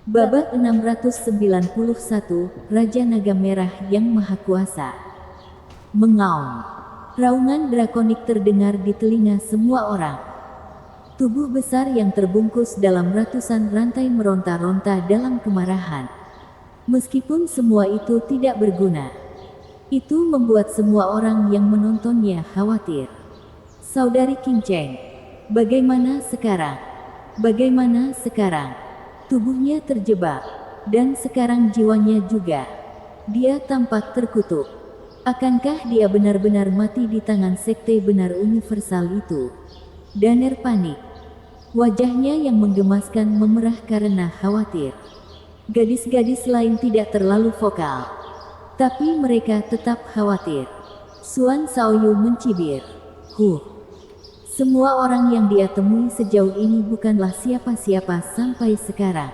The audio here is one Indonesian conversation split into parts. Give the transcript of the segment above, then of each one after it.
Babak 691, Raja Naga Merah yang Maha Kuasa. Mengaum. Raungan drakonik terdengar di telinga semua orang. Tubuh besar yang terbungkus dalam ratusan rantai meronta-ronta dalam kemarahan. Meskipun semua itu tidak berguna, itu membuat semua orang yang menontonnya khawatir. Saudari Kinceng, bagaimana sekarang? Bagaimana sekarang? Tubuhnya terjebak, dan sekarang jiwanya juga. Dia tampak terkutuk. Akankah dia benar-benar mati di tangan sekte benar universal itu? Danner panik. Wajahnya yang menggemaskan memerah karena khawatir. Gadis-gadis lain tidak terlalu vokal, tapi mereka tetap khawatir. Xuan Shaoyu mencibir. Semua orang yang dia temui sejauh ini bukanlah siapa-siapa sampai sekarang.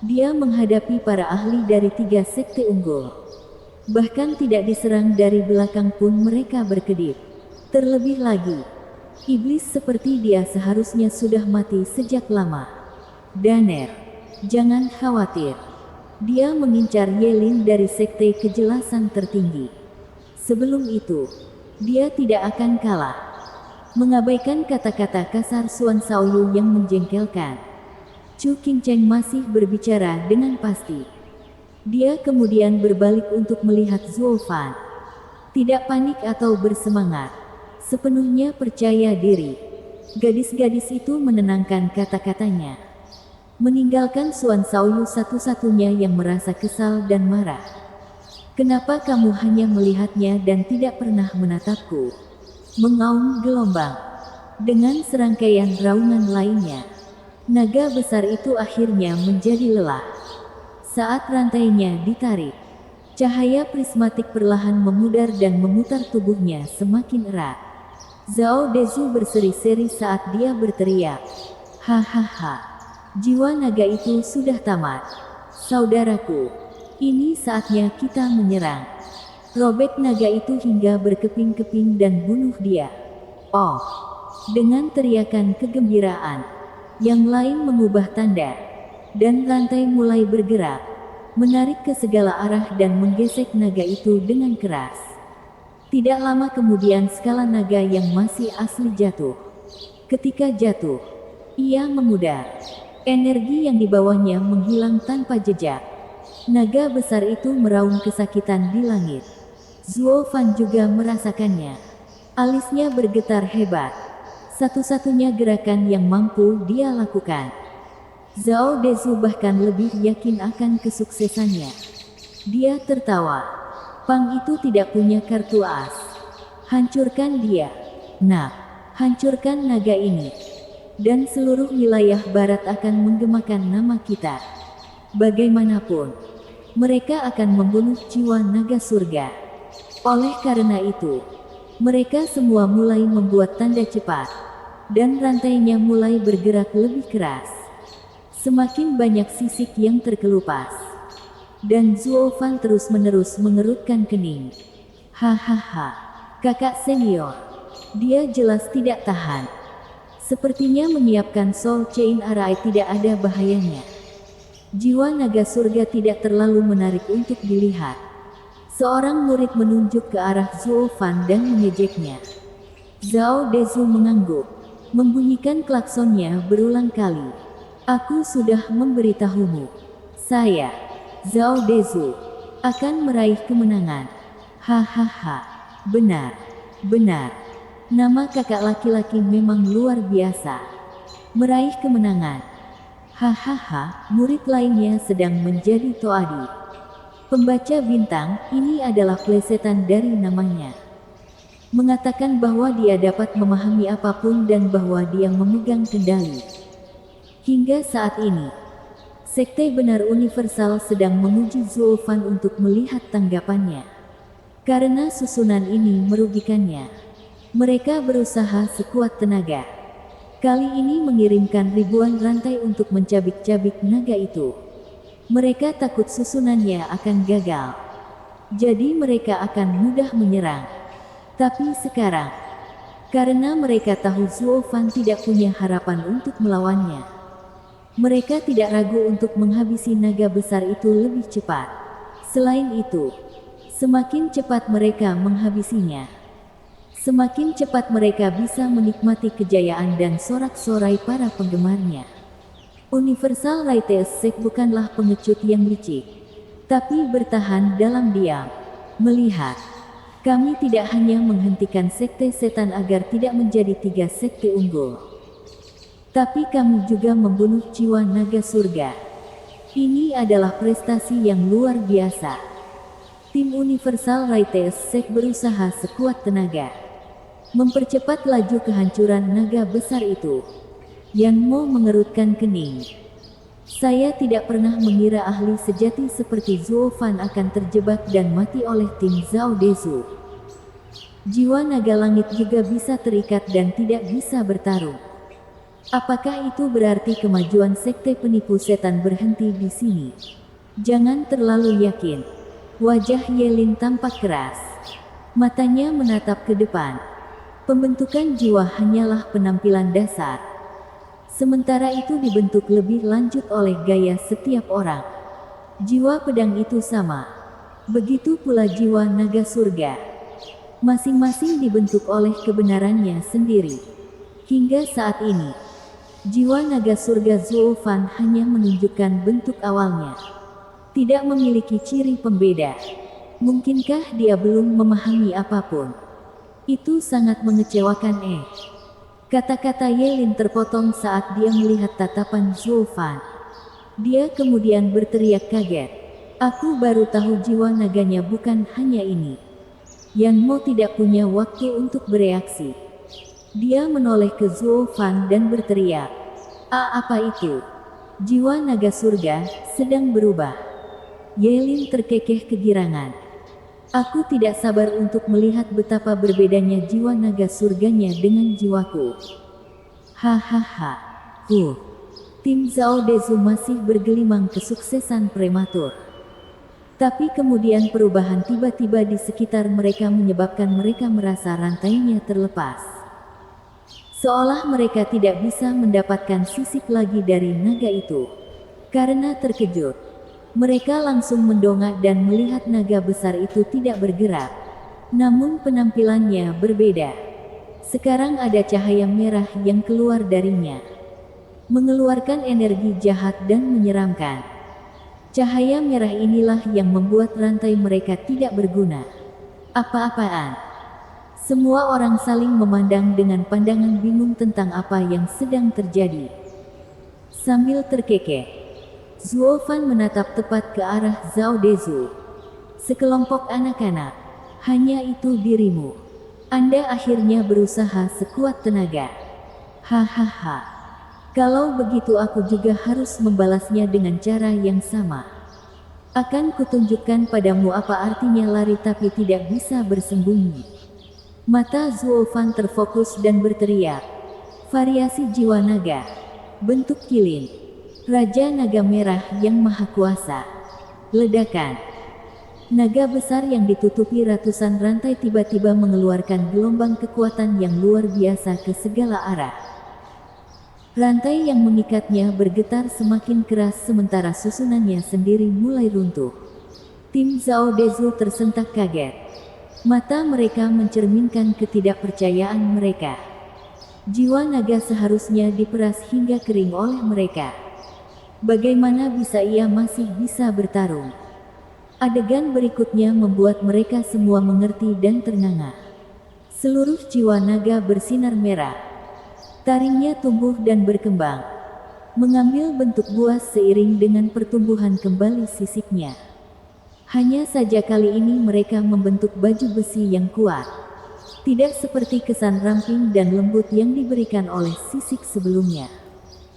Dia menghadapi para ahli dari 3 sekte unggul. Bahkan tidak diserang dari belakang pun mereka berkedip. Terlebih lagi, iblis seperti dia seharusnya sudah mati sejak lama. Danner, jangan khawatir. Dia mengincar Yelin dari sekte kejelasan tertinggi. Sebelum itu, dia tidak akan kalah. Mengabaikan kata-kata kasar Xuan Shaoyu yang menjengkelkan, Chu Qingcheng masih berbicara dengan pasti. Dia kemudian berbalik untuk melihat Zuo Fan. Tidak panik atau bersemangat, sepenuhnya percaya diri. Gadis-gadis itu menenangkan kata-katanya. Meninggalkan Xuan Shaoyu satu-satunya yang merasa kesal dan marah. Kenapa kamu hanya melihatnya dan tidak pernah menatapku? Mengaum gelombang. Dengan serangkaian raungan lainnya, naga besar itu akhirnya menjadi lelah. Saat rantainya ditarik, cahaya prismatik perlahan memudar dan memutar tubuhnya semakin erat. Zhao Dezu berseri-seri saat dia berteriak. Hahaha, jiwa naga itu sudah tamat. Saudaraku, ini saatnya kita menyerang. Robek naga itu hingga berkeping-keping dan bunuh dia. Oh! Dengan teriakan kegembiraan, yang lain mengubah tanda, dan rantai mulai bergerak, menarik ke segala arah dan menggesek naga itu dengan keras. Tidak lama kemudian skala naga yang masih asli jatuh. Ketika jatuh, ia memudar. Energi yang dibawanya menghilang tanpa jejak. Naga besar itu meraung kesakitan di langit. Zuo Fan juga merasakannya. Alisnya bergetar hebat. Satu-satunya gerakan yang mampu dia lakukan. Zhao Dezu bahkan lebih yakin akan kesuksesannya. Dia tertawa. Pang itu tidak punya kartu as. Hancurkan dia. Nah, hancurkan naga ini. Dan seluruh wilayah barat akan menggemakan nama kita. Bagaimanapun, mereka akan membunuh jiwa naga surga. Oleh karena itu, mereka semua mulai membuat tanda cepat, dan rantainya mulai bergerak lebih keras. Semakin banyak sisik yang terkelupas, dan Zuo Fan terus-menerus mengerutkan kening. Hahaha, kakak senior, dia jelas tidak tahan. Sepertinya menyiapkan Soul Chain Arai tidak ada bahayanya. Jiwa naga surga tidak terlalu menarik untuk dilihat. Seorang murid menunjuk ke arah Zuo Fan dan mengejeknya. Zhao Dezu mengangguk, membunyikan klaksonnya berulang kali. Aku sudah memberitahumu. Saya, Zhao Dezu, akan meraih kemenangan. Hahaha, benar, benar. Nama kakak laki-laki memang luar biasa. Meraih kemenangan. Hahaha, murid lainnya sedang menjadi toadi. Pembaca bintang, ini adalah plesetan dari namanya. Mengatakan bahwa dia dapat memahami apapun dan bahwa dia memegang kendali. Hingga saat ini, sekte benar universal sedang menguji Zuo Fan untuk melihat tanggapannya. Karena susunan ini merugikannya, mereka berusaha sekuat tenaga. Kali ini mengirimkan ribuan rantai untuk mencabik-cabik naga itu. Mereka takut susunannya akan gagal. Jadi mereka akan mudah menyerang. Tapi sekarang, karena mereka tahu Zuo Fan tidak punya harapan untuk melawannya, Mereka tidak ragu untuk menghabisi naga besar itu lebih cepat. Selain itu, semakin cepat mereka menghabisinya, semakin cepat mereka bisa menikmati kejayaan dan sorak-sorai para penggemarnya. Universal Righteous Sect bukanlah pengecut yang licik, tapi bertahan dalam diam. Melihat, kami tidak hanya menghentikan sekte setan agar tidak menjadi 3 sekte unggul, tapi kami juga membunuh jiwa naga surga. Ini adalah prestasi yang luar biasa. Tim Universal Righteous Sect berusaha sekuat tenaga mempercepat laju kehancuran naga besar itu. Yang mau mengerutkan kening. Saya tidak pernah mengira ahli sejati seperti Zuo Fan akan terjebak dan mati oleh tim Zhao Dezu. Jiwa naga langit juga bisa terikat dan tidak bisa bertarung. Apakah itu berarti kemajuan sekte penipu setan berhenti di sini? Jangan terlalu yakin. Wajah Yelin tampak keras. Matanya menatap ke depan. Pembentukan jiwa hanyalah penampilan dasar. Sementara itu dibentuk lebih lanjut oleh gaya setiap orang. Jiwa pedang itu sama. Begitu pula jiwa naga surga. Masing-masing dibentuk oleh kebenarannya sendiri. Hingga saat ini, jiwa naga surga Zuo Fan hanya menunjukkan bentuk awalnya. Tidak memiliki ciri pembeda. Mungkinkah dia belum memahami apapun? Itu sangat mengecewakan. Kata-kata Yelin terpotong saat dia melihat tatapan Zuo Fan. Dia kemudian berteriak kaget. Aku baru tahu jiwa naganya bukan hanya ini. Yan Mo tidak punya waktu untuk bereaksi. Dia menoleh ke Zuo Fan dan berteriak. Apa itu? Jiwa naga surga sedang berubah. Yelin terkekeh kegirangan. Aku tidak sabar untuk melihat betapa berbedanya jiwa naga surganya dengan jiwaku. Hahaha. Tim Zhao Dezu masih bergelimang kesuksesan prematur. Tapi kemudian perubahan tiba-tiba di sekitar mereka menyebabkan mereka merasa rantainya terlepas. Seolah mereka tidak bisa mendapatkan sisik lagi dari naga itu. Karena terkejut, mereka langsung mendongak dan melihat naga besar itu tidak bergerak. Namun penampilannya berbeda. Sekarang ada cahaya merah yang keluar darinya, mengeluarkan energi jahat dan menyeramkan. Cahaya merah inilah yang membuat rantai mereka tidak berguna. Apa-apaan? Semua orang saling memandang dengan pandangan bingung tentang apa yang sedang terjadi. Sambil terkekeh, Zuo Fan menatap tepat ke arah Zhao Dezu. Sekelompok anak-anak, hanya itu dirimu. Anda akhirnya berusaha sekuat tenaga. Hahaha. Kalau begitu aku juga harus membalasnya dengan cara yang sama. Akan kutunjukkan padamu apa artinya lari tapi tidak bisa bersembunyi. Mata Zuo Fan terfokus dan berteriak. Variasi jiwa naga. Bentuk kilin. Raja naga merah yang maha kuasa. Ledakan. Naga besar yang ditutupi ratusan rantai tiba-tiba mengeluarkan gelombang kekuatan yang luar biasa ke segala arah. Rantai yang mengikatnya bergetar semakin keras sementara susunannya sendiri mulai runtuh. Tim Zhao Dezu tersentak kaget. Mata mereka mencerminkan ketidakpercayaan mereka. Jiwa naga seharusnya diperas hingga kering oleh mereka. Bagaimana bisa ia masih bisa bertarung? Adegan berikutnya membuat mereka semua mengerti dan ternganga. Seluruh jiwa naga bersinar merah. Taringnya tumbuh dan berkembang, mengambil bentuk buas seiring dengan pertumbuhan kembali sisiknya. Hanya saja kali ini mereka membentuk baju besi yang kuat. Tidak seperti kesan ramping dan lembut yang diberikan oleh sisik sebelumnya.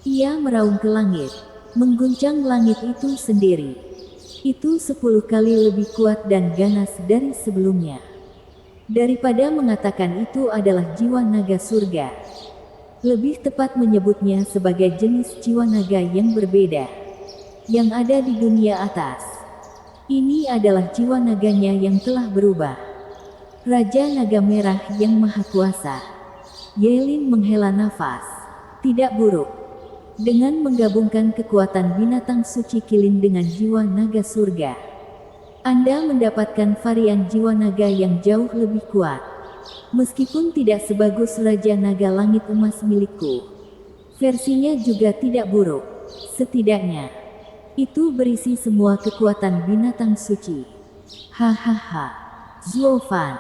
Ia meraung ke langit, mengguncang langit itu sendiri. Itu 10 kali lebih kuat dan ganas dari sebelumnya. Daripada mengatakan itu adalah jiwa naga surga, lebih tepat menyebutnya sebagai jenis jiwa naga yang berbeda, yang ada di dunia atas. Ini adalah jiwa naganya yang telah berubah. Raja naga merah yang maha kuasa. Yelin menghela nafas. Tidak buruk. Dengan menggabungkan kekuatan binatang suci Qilin dengan jiwa naga surga, Anda mendapatkan varian jiwa naga yang jauh lebih kuat. Meskipun tidak sebagus Raja Naga Langit Emas milikku, versinya juga tidak buruk. Setidaknya, itu berisi semua kekuatan binatang suci. Hahaha, Zuofan,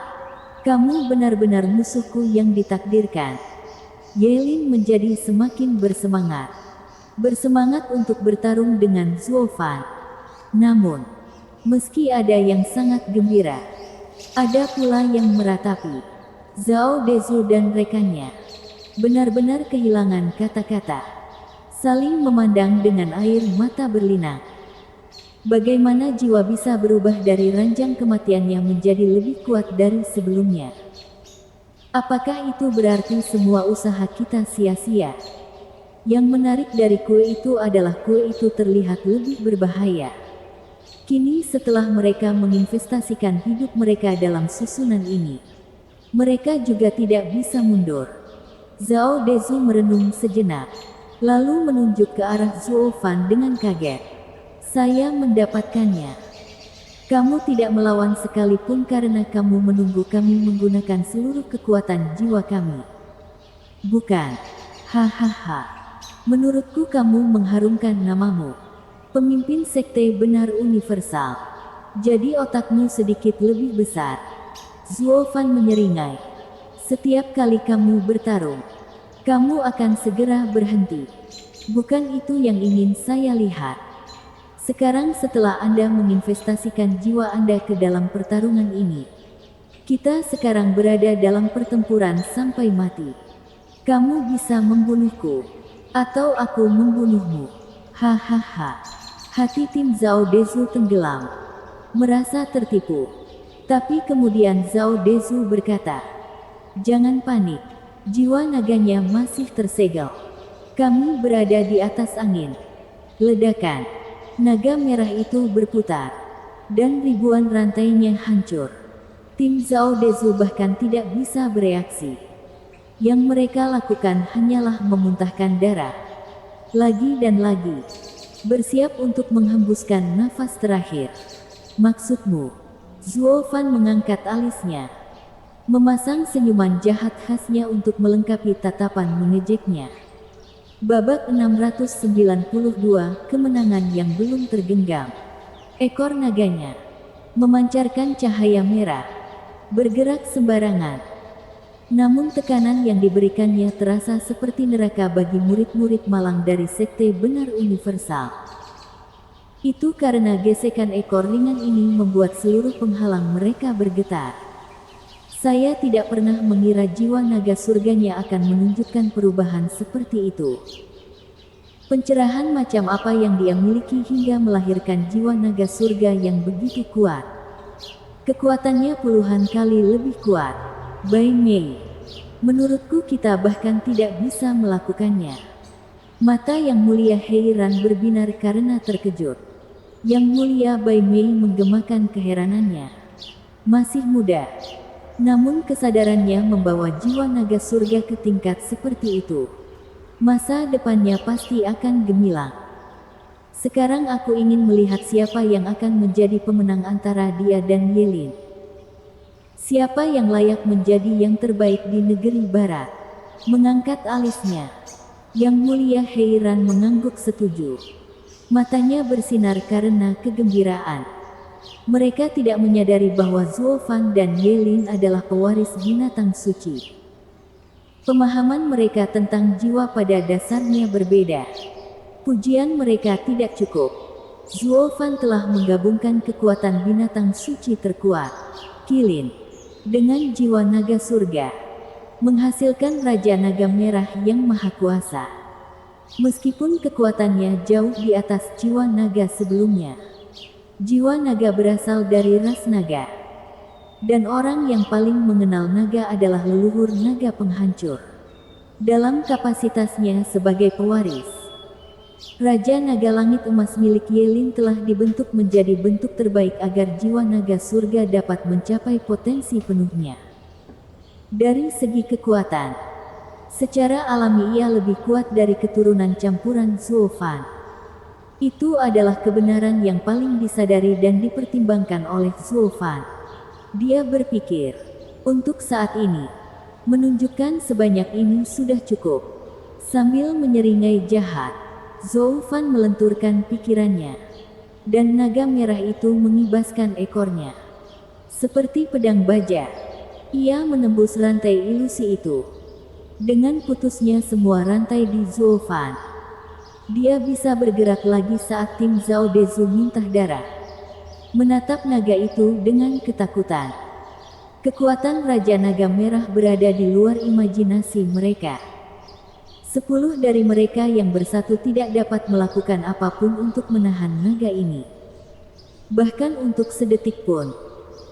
kamu benar-benar musuhku yang ditakdirkan. Yelin menjadi semakin bersemangat. Bersemangat untuk bertarung dengan Zuofan. Namun, meski ada yang sangat gembira, ada pula yang meratapi. Zhao Dezu dan rekannya benar-benar kehilangan kata-kata, saling memandang dengan air mata berlinang. Bagaimana jiwa bisa berubah dari ranjang kematiannya menjadi lebih kuat dari sebelumnya? Apakah itu berarti semua usaha kita sia-sia? Yang menarik dari kue itu adalah kue itu terlihat lebih berbahaya. Kini setelah mereka menginvestasikan hidup mereka dalam susunan ini, mereka juga tidak bisa mundur. Zhao Dezu merenung sejenak, lalu menunjuk ke arah Zuofan dengan kaget. Saya mendapatkannya. Kamu tidak melawan sekalipun karena kamu menunggu kami menggunakan seluruh kekuatan jiwa kami. Bukan. Hahaha. Menurutku kamu mengharumkan namamu. Pemimpin sekte benar universal. Jadi otakmu sedikit lebih besar. Zuofan menyeringai. Setiap kali kamu bertarung, kamu akan segera berhenti. Bukan itu yang ingin saya lihat. Sekarang setelah Anda menginvestasikan jiwa Anda ke dalam pertarungan ini, kita sekarang berada dalam pertempuran sampai mati. Kamu bisa membunuhku, atau aku membunuhmu. Hahaha. Hati tim Zhao Dezu tenggelam, merasa tertipu. Tapi kemudian Zhao Dezu berkata, jangan panik, jiwa naganya masih tersegel. Kami berada di atas angin. Ledakan. Naga merah itu berputar, dan ribuan rantainya hancur. Tim Zhao Dezu bahkan tidak bisa bereaksi. Yang mereka lakukan hanyalah memuntahkan darah. Lagi dan lagi. Bersiap untuk menghembuskan nafas terakhir. Maksudmu? Zuofan mengangkat alisnya, memasang senyuman jahat khasnya untuk melengkapi tatapan mengejeknya. Babak 692, kemenangan yang belum tergenggam. Ekor naganya memancarkan cahaya merah, bergerak sembarangan. Namun tekanan yang diberikannya terasa seperti neraka bagi murid-murid malang dari sekte benar universal. Itu karena gesekan ekor ringan ini membuat seluruh penghalang mereka bergetar. Saya tidak pernah mengira jiwa naga surganya akan menunjukkan perubahan seperti itu. Pencerahan macam apa yang dia miliki hingga melahirkan jiwa naga surga yang begitu kuat. Kekuatannya puluhan kali lebih kuat. Bai Mei, menurutku kita bahkan tidak bisa melakukannya. Mata yang mulia Heiran berbinar karena terkejut. Yang mulia Bai Mei menggemakan keheranannya. Masih muda, namun kesadarannya membawa jiwa naga surga ke tingkat seperti itu. Masa depannya pasti akan gemilang. Sekarang aku ingin melihat siapa yang akan menjadi pemenang antara dia dan Yelin. Siapa yang layak menjadi yang terbaik di negeri barat? Mengangkat alisnya. Yang mulia Heiran mengangguk setuju. Matanya bersinar karena kegembiraan. Mereka tidak menyadari bahwa Zuofan dan Yelin adalah pewaris binatang suci. Pemahaman mereka tentang jiwa pada dasarnya berbeda. Pujian mereka tidak cukup. Zuofan telah menggabungkan kekuatan binatang suci terkuat, Qilin, dengan jiwa naga surga, menghasilkan Raja Naga Merah yang maha kuasa. Meskipun kekuatannya jauh di atas jiwa naga sebelumnya, jiwa naga berasal dari ras naga. Dan orang yang paling mengenal naga adalah leluhur naga penghancur. Dalam kapasitasnya sebagai pewaris, Raja Naga Langit Emas milik Yelin telah dibentuk menjadi bentuk terbaik agar jiwa naga surga dapat mencapai potensi penuhnya. Dari segi kekuatan, Secara alami ia lebih kuat dari keturunan campuran Zuofan. Itu adalah kebenaran yang paling disadari dan dipertimbangkan oleh Zuofan. Dia berpikir, untuk saat ini, menunjukkan sebanyak ini sudah cukup. Sambil menyeringai jahat, Zuofan melenturkan pikirannya. Dan naga merah itu mengibaskan ekornya. Seperti pedang baja, ia menembus rantai ilusi itu. Dengan putusnya semua rantai di Zuofan, dia bisa bergerak lagi saat tim Zhao Dezu muntah darah. Menatap naga itu dengan ketakutan. Kekuatan Raja Naga Merah berada di luar imajinasi mereka. 10 dari mereka yang bersatu tidak dapat melakukan apapun untuk menahan naga ini. Bahkan untuk sedetik pun,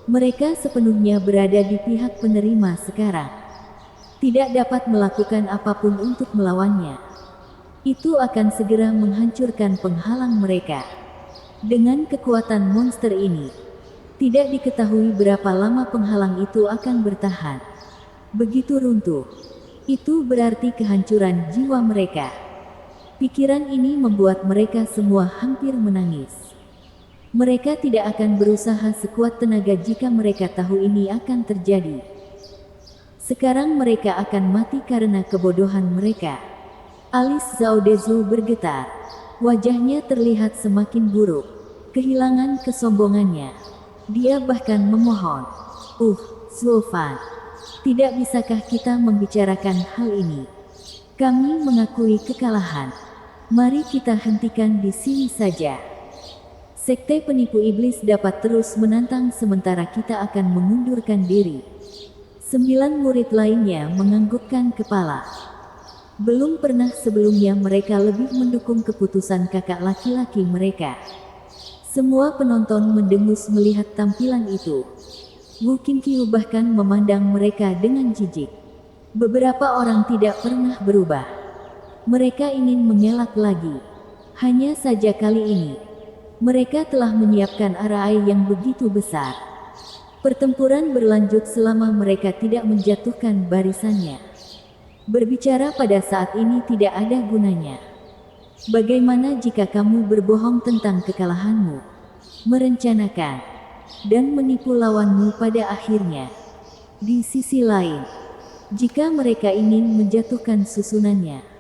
mereka sepenuhnya berada di pihak penerima sekarang. Tidak dapat melakukan apapun untuk melawannya. Itu akan segera menghancurkan penghalang mereka. Dengan kekuatan monster ini, tidak diketahui berapa lama penghalang itu akan bertahan. Begitu runtuh, itu berarti kehancuran jiwa mereka. Pikiran ini membuat mereka semua hampir menangis. Mereka tidak akan berusaha sekuat tenaga jika mereka tahu ini akan terjadi. Sekarang mereka akan mati karena kebodohan mereka. Alis Zhao Dezu bergetar. Wajahnya terlihat semakin buruk. Kehilangan kesombongannya. Dia bahkan memohon, Zuofan, tidak bisakah kita membicarakan hal ini? Kami mengakui kekalahan. Mari kita hentikan di sini saja. Sekte penipu iblis dapat terus menantang sementara kita akan mengundurkan diri. 9 murid lainnya menganggukkan kepala. Belum pernah sebelumnya mereka lebih mendukung keputusan kakak laki-laki mereka. Semua penonton mendengus melihat tampilan itu. Wu Qingqiu bahkan memandang mereka dengan jijik. Beberapa orang tidak pernah berubah. Mereka ingin mengelak lagi. Hanya saja kali ini, mereka telah menyiapkan arai yang begitu besar. Pertempuran berlanjut selama mereka tidak menjatuhkan barisannya. Berbicara pada saat ini tidak ada gunanya. Bagaimana jika kamu berbohong tentang kekalahanmu, merencanakan, dan menipu lawanmu pada akhirnya? Di sisi lain, jika mereka ingin menjatuhkan susunannya,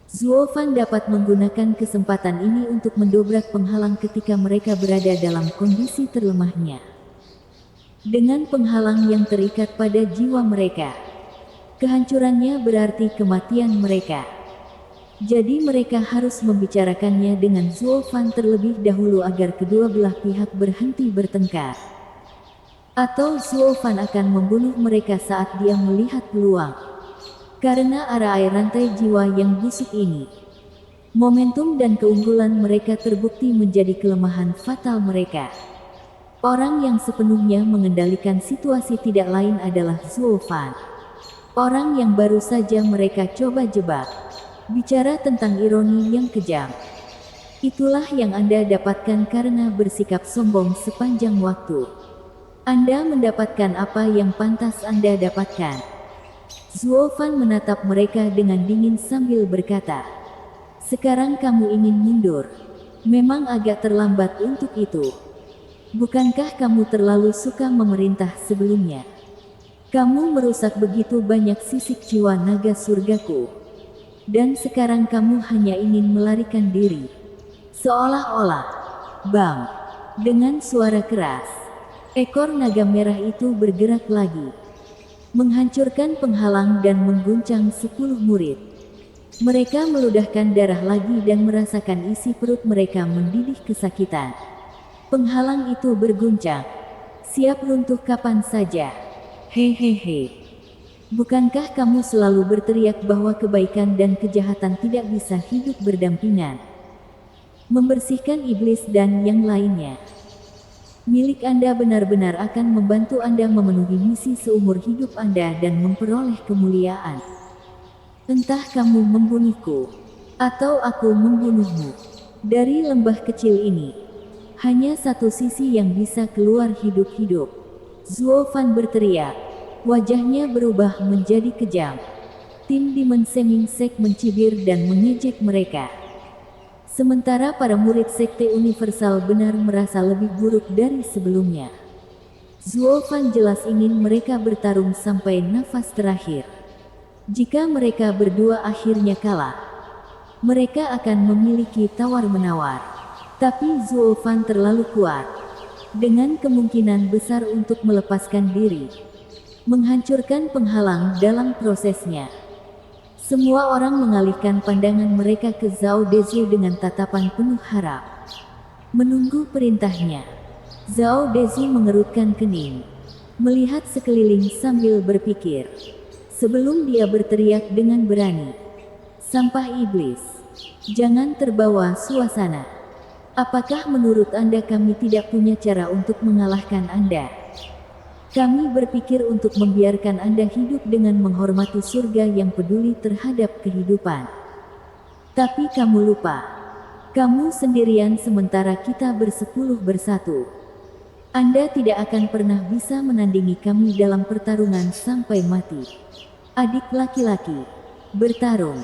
Zuofan dapat menggunakan kesempatan ini untuk mendobrak penghalang ketika mereka berada dalam kondisi terlemahnya. Dengan penghalang yang terikat pada jiwa mereka, kehancurannya berarti kematian mereka. Jadi mereka harus membicarakannya dengan Zuofan terlebih dahulu agar kedua belah pihak berhenti bertengkar. Atau Zuofan akan membunuh mereka saat dia melihat peluang. Karena arai rantai jiwa yang busuk ini, momentum dan keunggulan mereka terbukti menjadi kelemahan fatal mereka. Orang yang sepenuhnya mengendalikan situasi tidak lain adalah Zuofan. Orang yang baru saja mereka coba jebak. Bicara tentang ironi yang kejam. Itulah yang Anda dapatkan karena bersikap sombong sepanjang waktu. Anda mendapatkan apa yang pantas Anda dapatkan. Zuofan menatap mereka dengan dingin sambil berkata, "Sekarang kamu ingin mundur. Memang agak terlambat untuk itu. Bukankah kamu terlalu suka memerintah sebelumnya? Kamu merusak begitu banyak sisik jiwa naga surgaku. Dan sekarang kamu hanya ingin melarikan diri." Seolah-olah, bam! Dengan suara keras, ekor naga merah itu bergerak lagi, menghancurkan penghalang dan mengguncang 10 murid. Mereka meludahkan darah lagi dan merasakan isi perut mereka mendidih kesakitan. Penghalang itu berguncang, siap runtuh kapan saja. Hehehe. Bukankah kamu selalu berteriak bahwa kebaikan dan kejahatan tidak bisa hidup berdampingan? Membersihkan iblis dan yang lainnya milik Anda benar-benar akan membantu Anda memenuhi misi seumur hidup Anda dan memperoleh kemuliaan. Entah kamu membunuhku, atau aku membunuhmu. Dari lembah kecil ini, hanya satu sisi yang bisa keluar hidup-hidup. Zuofan berteriak, wajahnya berubah menjadi kejam. Tim Demon Seming Sek mencibir dan mengejek mereka. Sementara para murid Sekte Universal benar merasa lebih buruk dari sebelumnya. Zuo Fan jelas ingin mereka bertarung sampai nafas terakhir. Jika mereka berdua akhirnya kalah, mereka akan memiliki tawar-menawar. Tapi Zuo Fan terlalu kuat, dengan kemungkinan besar untuk melepaskan diri, menghancurkan penghalang dalam prosesnya. Semua orang mengalihkan pandangan mereka ke Zhao Dezu dengan tatapan penuh harap, menunggu perintahnya. Zhao Dezu mengerutkan kening, melihat sekeliling sambil berpikir, sebelum dia berteriak dengan berani, "Sampah iblis, jangan terbawa suasana. Apakah menurut Anda kami tidak punya cara untuk mengalahkan Anda? Kami berpikir untuk membiarkan Anda hidup dengan menghormati surga yang peduli terhadap kehidupan. Tapi kamu lupa, kamu sendirian sementara kita bersepuluh bersatu. Anda tidak akan pernah bisa menandingi kami dalam pertarungan sampai mati. Adik laki-laki, bertarung.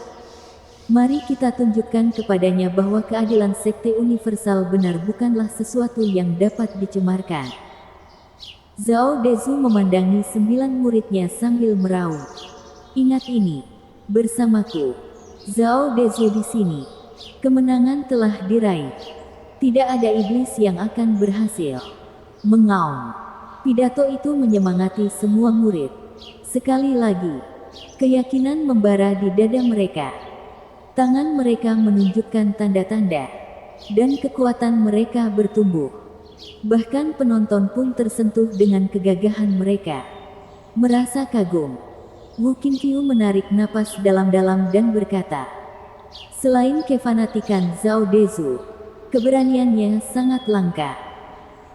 Mari kita tunjukkan kepadanya bahwa keadilan Sekte Universal benar bukanlah sesuatu yang dapat dicemarkan." Zhao Dezu memandangi 9 muridnya sambil meraung. "Ingat ini, bersamaku, Zhao Dezu di sini. Kemenangan telah diraih. Tidak ada iblis yang akan berhasil." Mengaum. Pidato itu menyemangati semua murid. Sekali lagi, keyakinan membara di dada mereka. Tangan mereka menunjukkan tanda-tanda, dan kekuatan mereka bertumbuh. Bahkan penonton pun tersentuh dengan kegagahan mereka. Merasa kagum, Wu Qingqiu menarik napas dalam-dalam dan berkata, "Selain kefanatikan Zhao Dezu, keberaniannya sangat langka.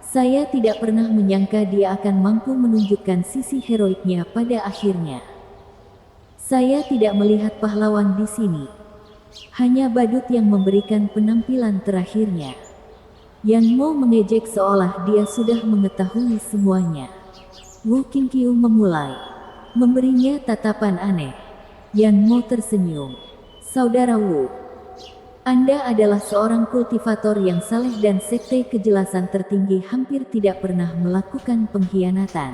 Saya tidak pernah menyangka dia akan mampu menunjukkan sisi heroiknya pada akhirnya. Saya tidak melihat pahlawan di sini. Hanya badut yang memberikan penampilan terakhirnya." Yan Mo mengejek seolah dia sudah mengetahui semuanya. Wu Qingqiu memulai, memberinya tatapan aneh. Yan Mo tersenyum. "Saudara Wu, Anda adalah seorang kultivator yang saleh dan sekte kejelasan tertinggi hampir tidak pernah melakukan pengkhianatan.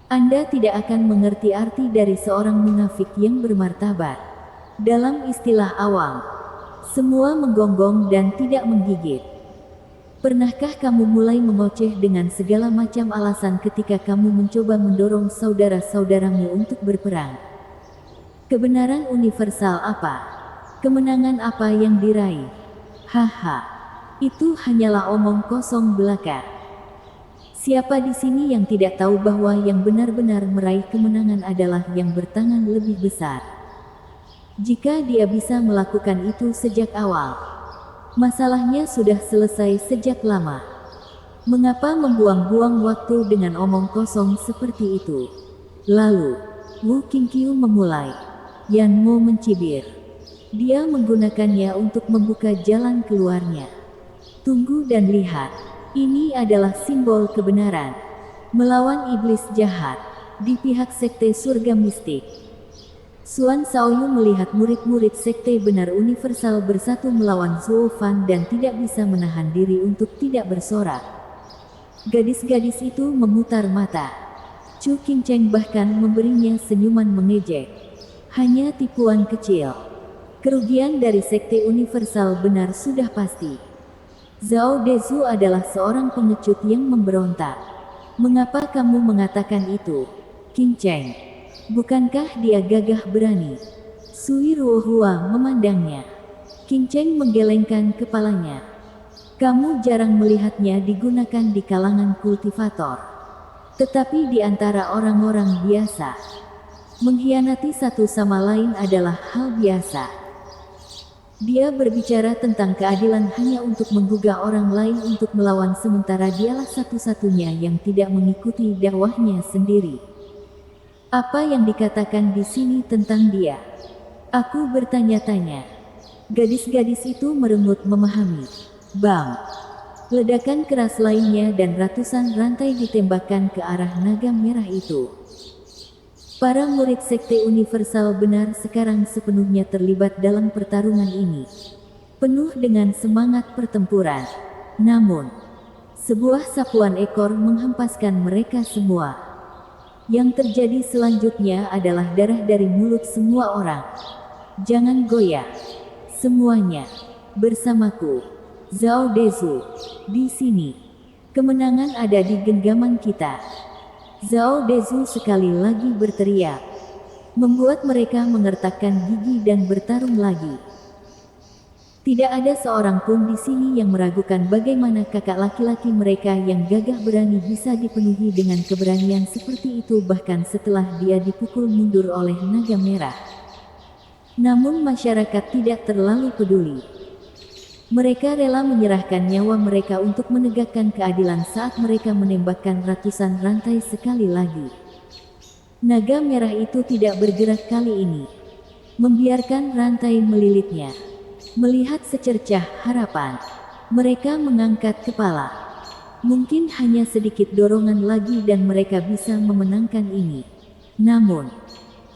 Anda tidak akan mengerti arti dari seorang munafik yang bermartabat. Dalam istilah awam, semua menggonggong dan tidak menggigit. Pernahkah kamu mulai mengoceh dengan segala macam alasan ketika kamu mencoba mendorong saudara-saudaramu untuk berperang? Kebenaran universal apa? Kemenangan apa yang diraih? Haha, itu hanyalah omong kosong belaka. Siapa di sini yang tidak tahu bahwa yang benar-benar meraih kemenangan adalah yang bertangan lebih besar? Jika dia bisa melakukan itu sejak awal, masalahnya sudah selesai sejak lama. Mengapa membuang-buang waktu dengan omong kosong seperti itu?" Lalu, Wu Qingqiu memulai. Yan Mo mencibir. Dia menggunakannya untuk membuka jalan keluarnya. "Tunggu dan lihat. Ini adalah simbol kebenaran. Melawan iblis jahat, di pihak Sekte Surga Mistik." Xuan Shaoyu melihat murid-murid Sekte Benar Universal bersatu melawan Zuo Fan dan tidak bisa menahan diri untuk tidak bersorak. Gadis-gadis itu memutar mata. Chu Qingcheng bahkan memberinya senyuman mengejek. "Hanya tipuan kecil. Kerugian dari Sekte Universal benar sudah pasti. Zhao Dezu adalah seorang pengecut yang memberontak. Mengapa kamu mengatakan itu, Qingcheng? Bukankah dia gagah berani?" Sui Ruohua memandangnya. Qingcheng menggelengkan kepalanya. "Kamu jarang melihatnya digunakan di kalangan kultivator. Tetapi di antara orang-orang biasa, mengkhianati satu sama lain adalah hal biasa. Dia berbicara tentang keadilan hanya untuk menggugah orang lain untuk melawan sementara dialah satu-satunya yang tidak mengikuti dakwahnya sendiri. Apa yang dikatakan di sini tentang dia? Aku bertanya-tanya." Gadis-gadis itu merengut memahami. Bang! Ledakan keras lainnya dan ratusan rantai ditembakkan ke arah naga merah itu. Para murid Sekte Universal Benar sekarang sepenuhnya terlibat dalam pertarungan ini. Penuh dengan semangat pertempuran. Namun, sebuah sapuan ekor menghempaskan mereka semua. Yang terjadi selanjutnya adalah darah dari mulut semua orang. Jangan goyah. Semuanya. Bersamaku. Zhao Dezu. Di sini. Kemenangan ada di genggaman kita. Zhao Dezu sekali lagi berteriak, membuat mereka mengertakkan gigi dan bertarung lagi. Tidak ada seorang pun di sini yang meragukan bagaimana kakak laki-laki mereka yang gagah berani bisa dipenuhi dengan keberanian seperti itu bahkan setelah dia dipukul mundur oleh naga merah. Namun masyarakat tidak terlalu peduli. Mereka rela menyerahkan nyawa mereka untuk menegakkan keadilan saat mereka menembakkan ratusan rantai sekali lagi. Naga merah itu tidak bergerak kali ini. Membiarkan rantai melilitnya. Melihat secercah harapan. Mereka mengangkat kepala. Mungkin hanya sedikit dorongan lagi dan mereka bisa memenangkan ini. Namun,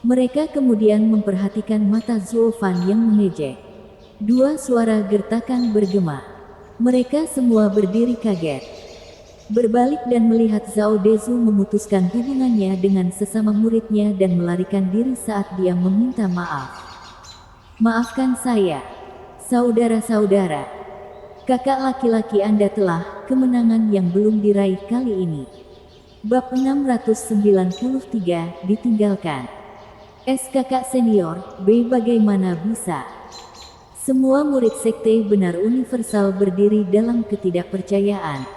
mereka kemudian memperhatikan mata Zhuo Fan yang mengejek. Dua suara gertakan bergema. Mereka semua berdiri kaget. Berbalik dan melihat Zhao Dezu memutuskan hubungannya dengan sesama muridnya dan melarikan diri saat dia meminta maaf. Maafkan saya, saudara-saudara. Kakak laki-laki Anda telah kemenangan yang belum diraih kali ini. Bab 693 ditinggalkan. S. Kakak senior, B. Bagaimana bisa? Semua murid Sekte Benar Universal berdiri dalam ketidakpercayaan.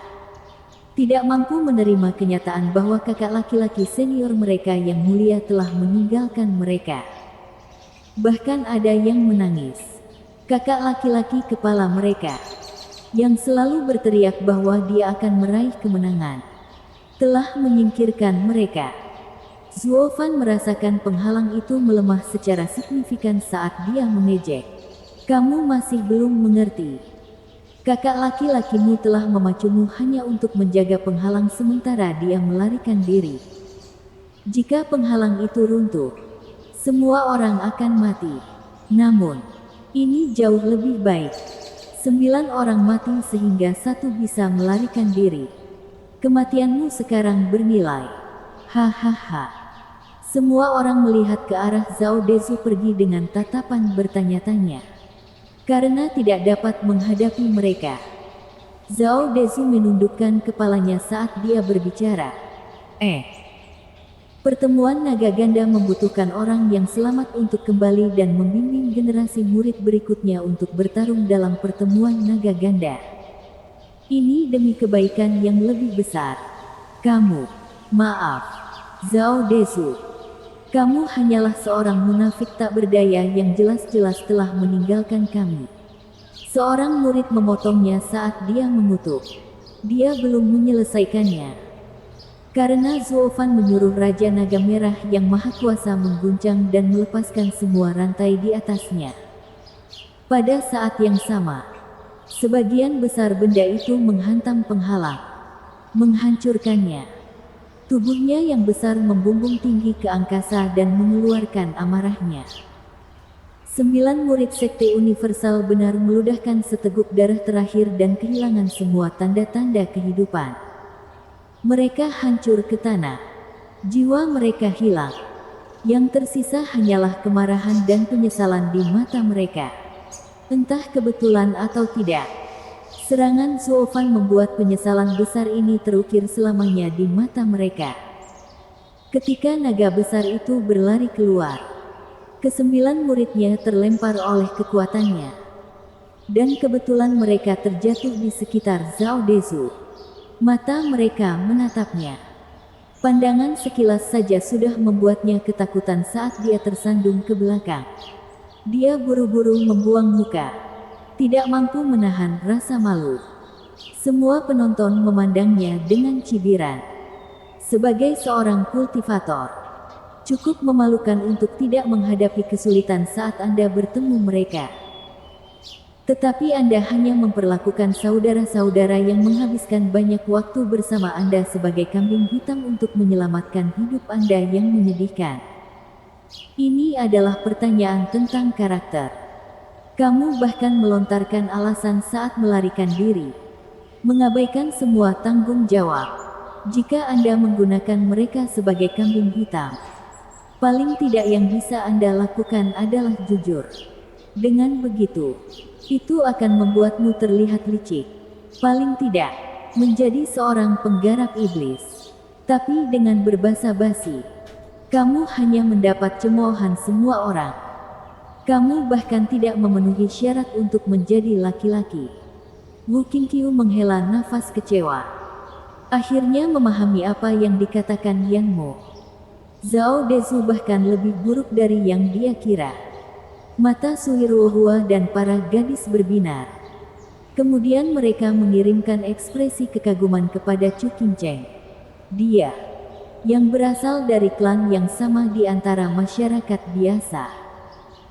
Tidak mampu menerima kenyataan bahwa kakak laki-laki senior mereka yang mulia telah meninggalkan mereka. Bahkan ada yang menangis. Kakak laki-laki kepala mereka, yang selalu berteriak bahwa dia akan meraih kemenangan, telah menyingkirkan mereka. Zhuo Fan merasakan penghalang itu melemah secara signifikan saat dia mengejek. Kamu masih belum mengerti. Kakak laki-lakimu telah memacumu hanya untuk menjaga penghalang sementara dia melarikan diri. Jika penghalang itu runtuh, semua orang akan mati. Namun, ini jauh lebih baik. 9 orang mati sehingga 1 bisa melarikan diri. Kematianmu sekarang bernilai. Hahaha. Semua orang melihat ke arah Zhao Dezu pergi dengan tatapan bertanya-tanya. Karena tidak dapat menghadapi mereka, Zhao Dezu menundukkan kepalanya saat dia berbicara. Pertemuan naga ganda membutuhkan orang yang selamat untuk kembali dan membimbing generasi murid berikutnya untuk bertarung dalam pertemuan naga ganda. Ini demi kebaikan yang lebih besar. Maaf, Zhao Dezu. Kamu hanyalah seorang munafik tak berdaya yang jelas-jelas telah meninggalkan kami. Seorang murid memotongnya saat dia mengutuk. Dia belum menyelesaikannya. Karena Zhuo Fan menyuruh Raja Naga Merah yang Maha Kuasa mengguncang dan melepaskan semua rantai di atasnya. Pada saat yang sama, sebagian besar benda itu menghantam penghalang, menghancurkannya. Tubuhnya yang besar membumbung tinggi ke angkasa dan mengeluarkan amarahnya. 9 murid Sekte Universal Benar meludahkan seteguk darah terakhir dan kehilangan semua tanda-tanda kehidupan. Mereka hancur ke tanah. Jiwa mereka hilang. Yang tersisa hanyalah kemarahan dan penyesalan di mata mereka. Entah kebetulan atau tidak, serangan Zhuo Fan membuat penyesalan besar ini terukir selamanya di mata mereka. Ketika naga besar itu berlari keluar, ke-9 muridnya terlempar oleh kekuatannya. Dan kebetulan mereka terjatuh di sekitar Zhao Dezu. Mata mereka menatapnya. Pandangan sekilas saja sudah membuatnya ketakutan saat dia tersandung ke belakang. Dia buru-buru membuang muka. Tidak mampu menahan rasa malu. Semua penonton memandangnya dengan cibiran. Sebagai seorang kultivator, cukup memalukan untuk tidak menghadapi kesulitan saat Anda bertemu mereka. Tetapi Anda hanya memperlakukan saudara-saudara yang menghabiskan banyak waktu bersama Anda sebagai kambing hitam untuk menyelamatkan hidup Anda yang menyedihkan. Ini adalah pertanyaan tentang karakter. Kamu bahkan melontarkan alasan saat melarikan diri, mengabaikan semua tanggung jawab. Jika Anda menggunakan mereka sebagai kambing hitam, paling tidak yang bisa Anda lakukan adalah jujur. Dengan begitu, itu akan membuatmu terlihat licik. Paling tidak, menjadi seorang penggarap iblis. Tapi dengan berbasa-basi, kamu hanya mendapat cemoohan semua orang. Kamu bahkan tidak memenuhi syarat untuk menjadi laki-laki. Wu Qingqiu menghela nafas kecewa. Akhirnya memahami apa yang dikatakan Yan Mo. Zhao Dezu bahkan lebih buruk dari yang dia kira. Mata Sui Ruohua dan para gadis berbinar. Kemudian mereka mengirimkan ekspresi kekaguman kepada Chu Qingcheng. Dia, yang berasal dari klan yang sama di antara masyarakat biasa,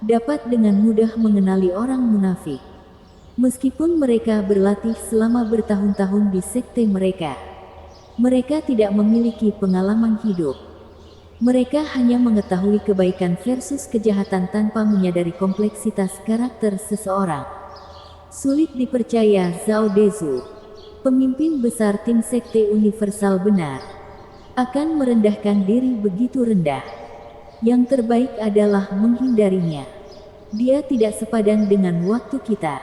dapat dengan mudah mengenali orang munafik. Meskipun mereka berlatih selama bertahun-tahun di sekte mereka, mereka tidak memiliki pengalaman hidup. Mereka hanya mengetahui kebaikan versus kejahatan tanpa menyadari kompleksitas karakter seseorang. Sulit dipercaya Zhao Dezu, pemimpin besar tim sekte universal benar, akan merendahkan diri begitu rendah. Yang terbaik adalah menghindarinya. Dia tidak sepadan dengan waktu kita.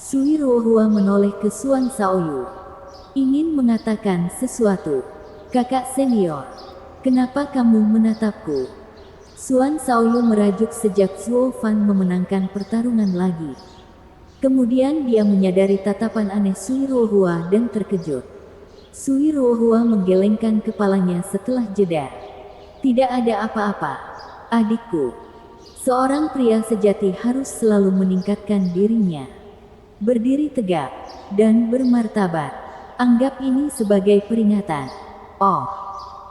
Sui Ruohua menoleh ke Suan Shaoyu, ingin mengatakan sesuatu. Kakak senior, kenapa kamu menatapku? Suan Shaoyu merajuk sejak Zhuo Fan memenangkan pertarungan lagi. Kemudian dia menyadari tatapan aneh Sui Ruohua dan terkejut. Sui Ruohua menggelengkan kepalanya setelah jeda. Tidak ada apa-apa, adikku. Seorang pria sejati harus selalu meningkatkan dirinya. Berdiri tegak dan bermartabat. Anggap ini sebagai peringatan. Oh,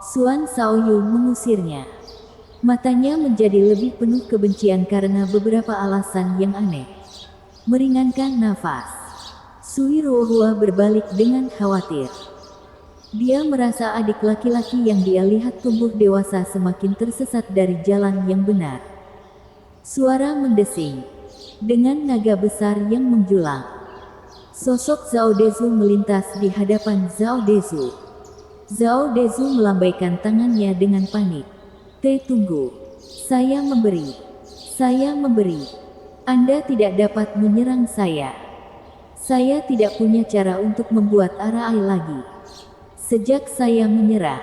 Suan Shaoyu mengusirnya. Matanya menjadi lebih penuh kebencian karena beberapa alasan yang aneh. Meringankan nafas, Sui Ruohua berbalik dengan khawatir. Dia merasa adik laki-laki yang dia lihat tumbuh dewasa semakin tersesat dari jalan yang benar. Suara mendesing dengan naga besar yang menjulang. Sosok Zhao Dezu melintas di hadapan Zhao Dezu. Zhao Dezu melambaikan tangannya dengan panik. Tunggu. Saya memberi. Saya memberi. Anda tidak dapat menyerang saya. Saya tidak punya cara untuk membuat Arai lagi. Sejak saya menyerah,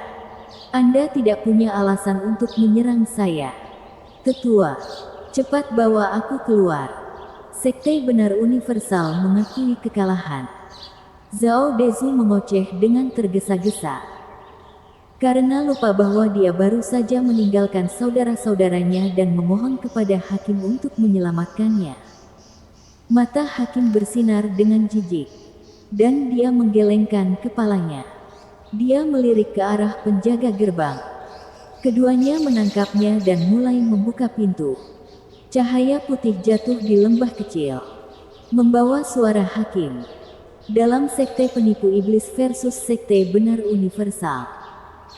Anda tidak punya alasan untuk menyerang saya. Tetua, cepat bawa aku keluar. Sekte benar universal mengakui kekalahan. Zhao Dezu mengoceh dengan tergesa-gesa. Karena lupa bahwa dia baru saja meninggalkan saudara-saudaranya dan memohon kepada hakim untuk menyelamatkannya. Mata hakim bersinar dengan jijik. Dan dia menggelengkan kepalanya. Dia melirik ke arah penjaga gerbang. Keduanya menangkapnya dan mulai membuka pintu. Cahaya putih jatuh di lembah kecil, membawa suara hakim. Dalam sekte penipu iblis versus sekte benar universal,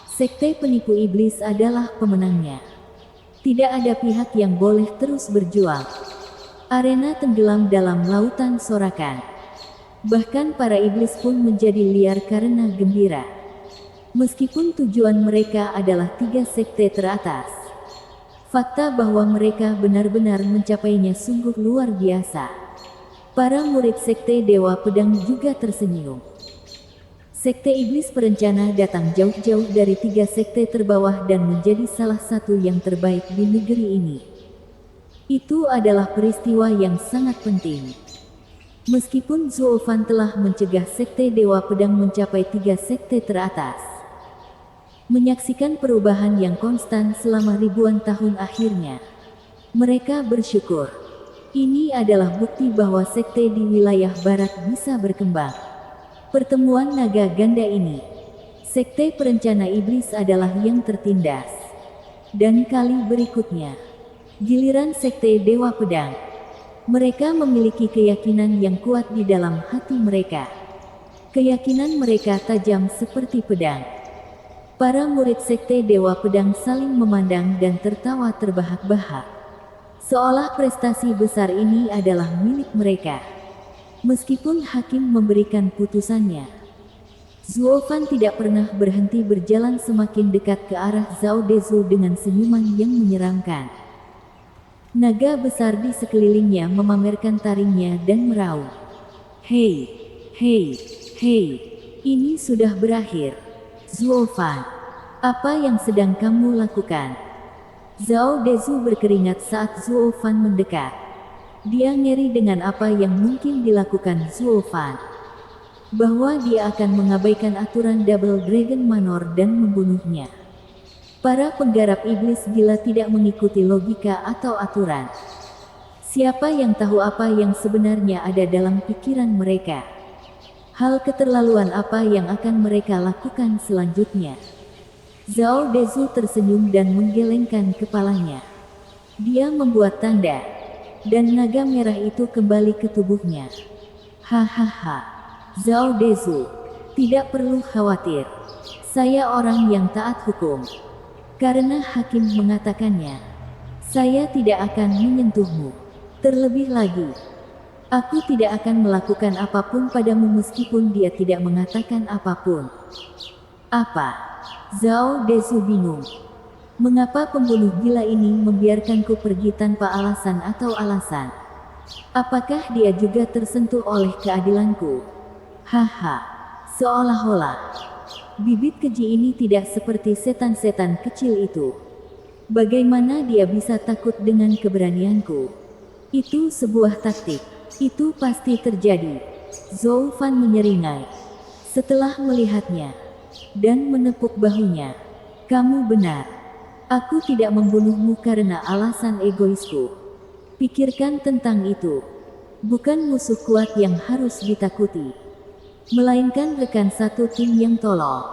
sekte penipu iblis adalah pemenangnya. Tidak ada pihak yang boleh terus berjuang. Arena tenggelam dalam lautan sorakan. Bahkan para iblis pun menjadi liar karena gembira. Meskipun tujuan mereka adalah 3 sekte teratas, fakta bahwa mereka benar-benar mencapainya sungguh luar biasa. Para murid sekte Dewa Pedang juga tersenyum. Sekte iblis perencana datang jauh-jauh dari 3 sekte terbawah dan menjadi salah satu yang terbaik di negeri ini. Itu adalah peristiwa yang sangat penting. Meskipun Zhuo Fan telah mencegah sekte Dewa Pedang mencapai 3 sekte teratas, menyaksikan perubahan yang konstan selama ribuan tahun akhirnya, mereka bersyukur. Ini adalah bukti bahwa sekte di wilayah barat bisa berkembang. Pertemuan naga ganda ini, sekte perencana iblis adalah yang tertindas. Dan kali berikutnya, giliran sekte Dewa Pedang. Mereka memiliki keyakinan yang kuat di dalam hati mereka. Keyakinan mereka tajam seperti pedang. Para murid Sekte Dewa Pedang saling memandang dan tertawa terbahak-bahak. Seolah prestasi besar ini adalah milik mereka. Meskipun hakim memberikan putusannya, Zuo Fan tidak pernah berhenti berjalan semakin dekat ke arah Zhao Dezu dengan senyuman yang menyeramkan. Naga besar di sekelilingnya memamerkan taringnya dan meraung. Hei, hei, hei, ini sudah berakhir. Zuo Fan, apa yang sedang kamu lakukan? Zhao Dezu berkeringat saat Zuo Fan mendekat. Dia ngeri dengan apa yang mungkin dilakukan Zuo Fan. Bahwa dia akan mengabaikan aturan Double Dragon Manor dan membunuhnya. Para penggarap iblis gila tidak mengikuti logika atau aturan. Siapa yang tahu apa yang sebenarnya ada dalam pikiran mereka? Hal keterlaluan apa yang akan mereka lakukan selanjutnya? Zhao Dezu tersenyum dan menggelengkan kepalanya. Dia membuat tanda, dan naga merah itu kembali ke tubuhnya. Hahaha, Zhao Dezu, tidak perlu khawatir. Saya orang yang taat hukum. Karena hakim mengatakannya, saya tidak akan menyentuhmu. Terlebih lagi, aku tidak akan melakukan apapun padamu meskipun dia tidak mengatakan apapun. Apa? Zhao Dezu bingung. Mengapa pembunuh gila ini membiarkanku pergi tanpa alasan atau alasan? Apakah dia juga tersentuh oleh keadilanku? Haha, seolah-olah bibit keji ini tidak seperti setan-setan kecil itu. Bagaimana dia bisa takut dengan keberanianku? Itu sebuah taktik. Itu pasti terjadi. Zhou Fan menyeringai setelah melihatnya dan menepuk bahunya. Kamu benar. Aku tidak membunuhmu karena alasan egoisku. Pikirkan tentang itu. Bukan musuh kuat yang harus ditakuti, melainkan rekan satu tim yang tolol.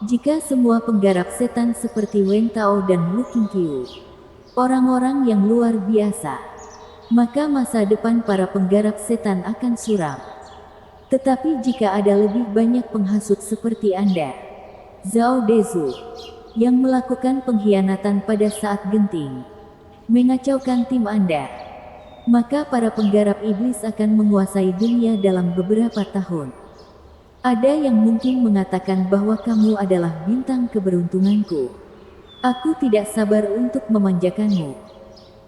Jika semua penggarap setan seperti Wen Tao dan Lu Qingqiu, orang-orang yang luar biasa, maka masa depan para penggarap setan akan suram. Tetapi jika ada lebih banyak penghasut seperti Anda, Zhao Dezu, yang melakukan pengkhianatan pada saat genting, mengacaukan tim Anda, maka para penggarap iblis akan menguasai dunia dalam beberapa tahun. Ada yang mungkin mengatakan bahwa kamu adalah bintang keberuntunganku. Aku tidak sabar untuk memanjakanmu.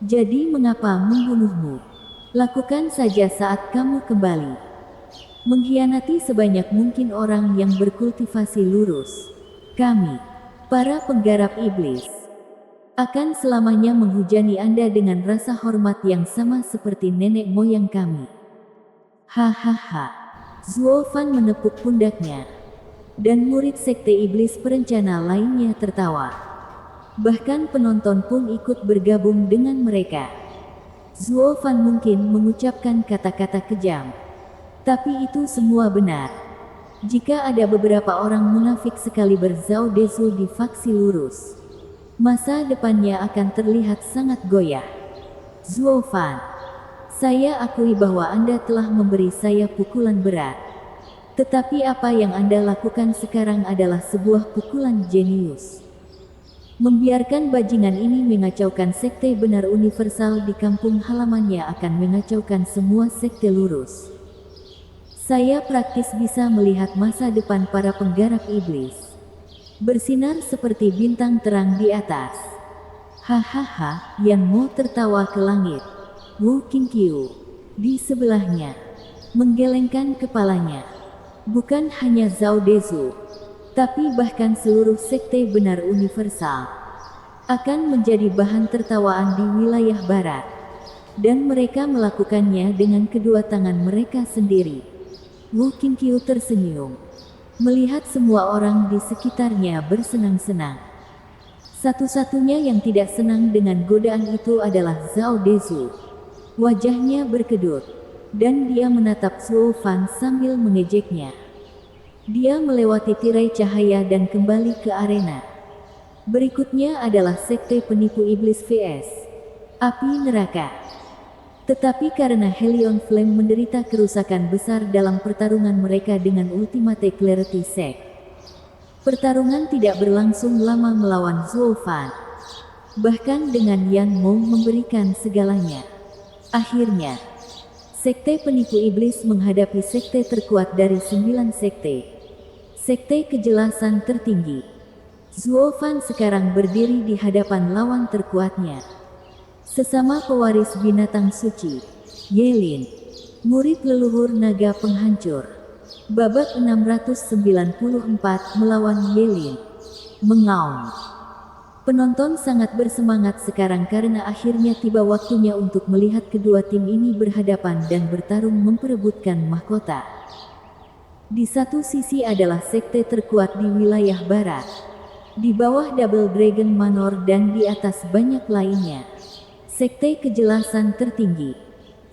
Jadi mengapa membunuhmu? Lakukan saja saat kamu kembali. Mengkhianati sebanyak mungkin orang yang berkultivasi lurus. Kami, para penggarap iblis, akan selamanya menghujani Anda dengan rasa hormat yang sama seperti nenek moyang kami. Hahaha. Zuo Fan menepuk pundaknya, dan murid sekte iblis perencana lainnya tertawa. Bahkan penonton pun ikut bergabung dengan mereka. Zuo Fan mungkin mengucapkan kata-kata kejam, tapi itu semua benar. Jika ada beberapa orang munafik sekaliber Zhao Dezu di faksi lurus, masa depannya akan terlihat sangat goyah. Zuo Fan, saya akui bahwa Anda telah memberi saya pukulan berat. Tetapi apa yang Anda lakukan sekarang adalah sebuah pukulan jenius. Membiarkan bajingan ini mengacaukan sekte benar universal di kampung halamannya akan mengacaukan semua sekte lurus. Saya praktis bisa melihat masa depan para penggarap iblis bersinar seperti bintang terang di atas. Hahaha, Yan Mo tertawa ke langit. Wu Qingqiu di sebelahnya menggelengkan kepalanya. Bukan hanya Zhao Dezu, tapi bahkan seluruh sekte benar universal akan menjadi bahan tertawaan di wilayah barat. Dan mereka melakukannya dengan kedua tangan mereka sendiri. Wu Qingqiu tersenyum, melihat semua orang di sekitarnya bersenang-senang. Satu-satunya yang tidak senang dengan godaan itu adalah Zhao Dezu. Wajahnya berkedut, dan dia menatap Zuo Fan sambil mengejeknya. Dia melewati tirai cahaya dan kembali ke arena. Berikutnya adalah sekte penipu iblis vs api neraka. Tetapi karena Helion Flame menderita kerusakan besar dalam pertarungan mereka dengan Ultimate Clarity Sect, Pertarungan tidak berlangsung lama melawan Zhuo Fan. Bahkan dengan Yan Mo memberikan segalanya. Akhirnya, Sekte Penipu Iblis menghadapi sekte terkuat dari 9 sekte. Sekte Kejelasan Tertinggi. Zhuo Fan sekarang berdiri di hadapan lawan terkuatnya. Sesama pewaris binatang suci, Ye Lin, murid leluhur naga penghancur. Babak 694 melawan Ye Lin. Mengaum. Penonton sangat bersemangat sekarang karena akhirnya tiba waktunya untuk melihat kedua tim ini berhadapan dan bertarung memperebutkan mahkota. Di satu sisi adalah sekte terkuat di wilayah barat. Di bawah Double Dragon Manor dan di atas banyak lainnya. Sekte Kejelasan Tertinggi.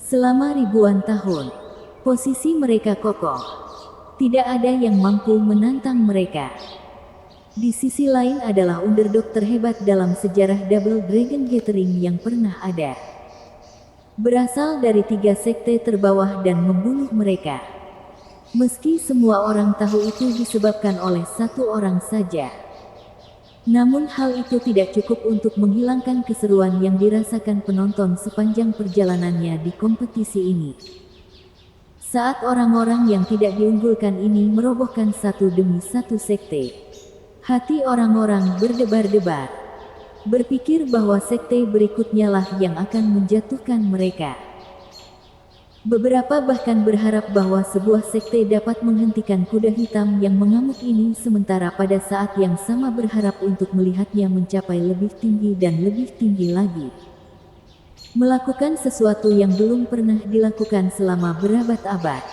Selama ribuan tahun, posisi mereka kokoh. Tidak ada yang mampu menantang mereka. Di sisi lain adalah underdog terhebat dalam sejarah Double Dragon Gathering yang pernah ada. Berasal dari 3 sekte terbawah dan membunuh mereka. Meski semua orang tahu itu disebabkan oleh satu orang saja. Namun hal itu tidak cukup untuk menghilangkan keseruan yang dirasakan penonton sepanjang perjalanannya di kompetisi ini. Saat orang-orang yang tidak diunggulkan ini merobohkan satu demi satu sekte, hati orang-orang berdebar-debar, berpikir bahwa sekte berikutnya lah yang akan menjatuhkan mereka. Beberapa bahkan berharap bahwa sebuah sekte dapat menghentikan kuda hitam yang mengamuk ini, sementara pada saat yang sama berharap untuk melihatnya mencapai lebih tinggi dan lebih tinggi lagi. Melakukan sesuatu yang belum pernah dilakukan selama berabad-abad.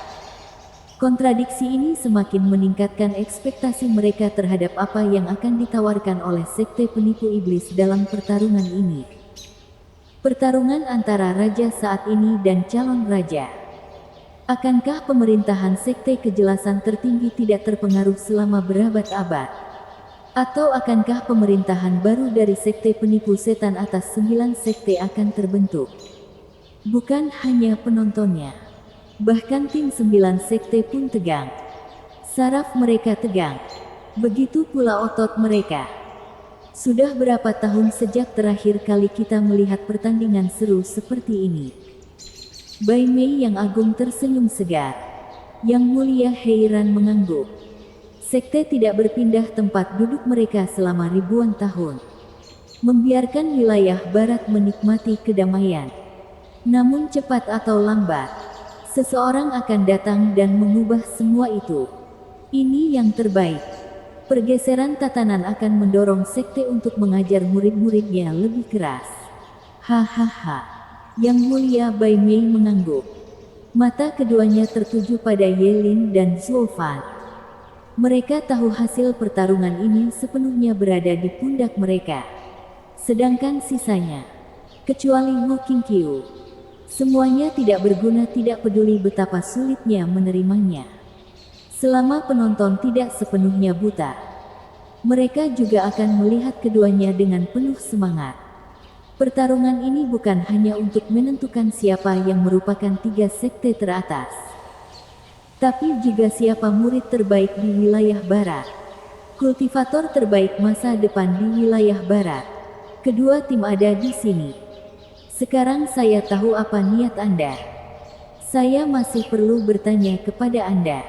Kontradiksi ini semakin meningkatkan ekspektasi mereka terhadap apa yang akan ditawarkan oleh sekte penipu iblis dalam pertarungan ini. Pertarungan antara raja saat ini dan calon raja. Akankah pemerintahan sekte kejelasan tertinggi tidak terpengaruh selama berabad-abad? Atau akankah pemerintahan baru dari sekte penipu setan atas 9 sekte akan terbentuk? Bukan hanya penontonnya. Bahkan tim 9 sekte pun tegang. Saraf mereka tegang. Begitu pula otot mereka. Sudah berapa tahun sejak terakhir kali kita melihat pertandingan seru seperti ini? Bai Mei yang agung tersenyum segar. Yang mulia Heiran mengangguk. Sekte tidak berpindah tempat duduk mereka selama ribuan tahun. Membiarkan wilayah barat menikmati kedamaian. Namun cepat atau lambat, seseorang akan datang dan mengubah semua itu. Ini yang terbaik. Pergeseran tatanan akan mendorong sekte untuk mengajar murid-muridnya lebih keras. Hahaha. Yang mulia Bai Mei mengangguk. Mata keduanya tertuju pada Ye Lin dan Zhuo Fan. Mereka tahu hasil pertarungan ini sepenuhnya berada di pundak mereka. Sedangkan sisanya, kecuali Wu Qingqiu, semuanya tidak berguna, tidak peduli betapa sulitnya menerimanya. Selama penonton tidak sepenuhnya buta, mereka juga akan melihat keduanya dengan penuh semangat. Pertarungan ini bukan hanya untuk menentukan siapa yang merupakan 3 sekte teratas, tapi juga siapa murid terbaik di wilayah barat, kultivator terbaik masa depan di wilayah barat. Kedua tim ada di sini. Sekarang saya tahu apa niat Anda. Saya masih perlu bertanya kepada Anda.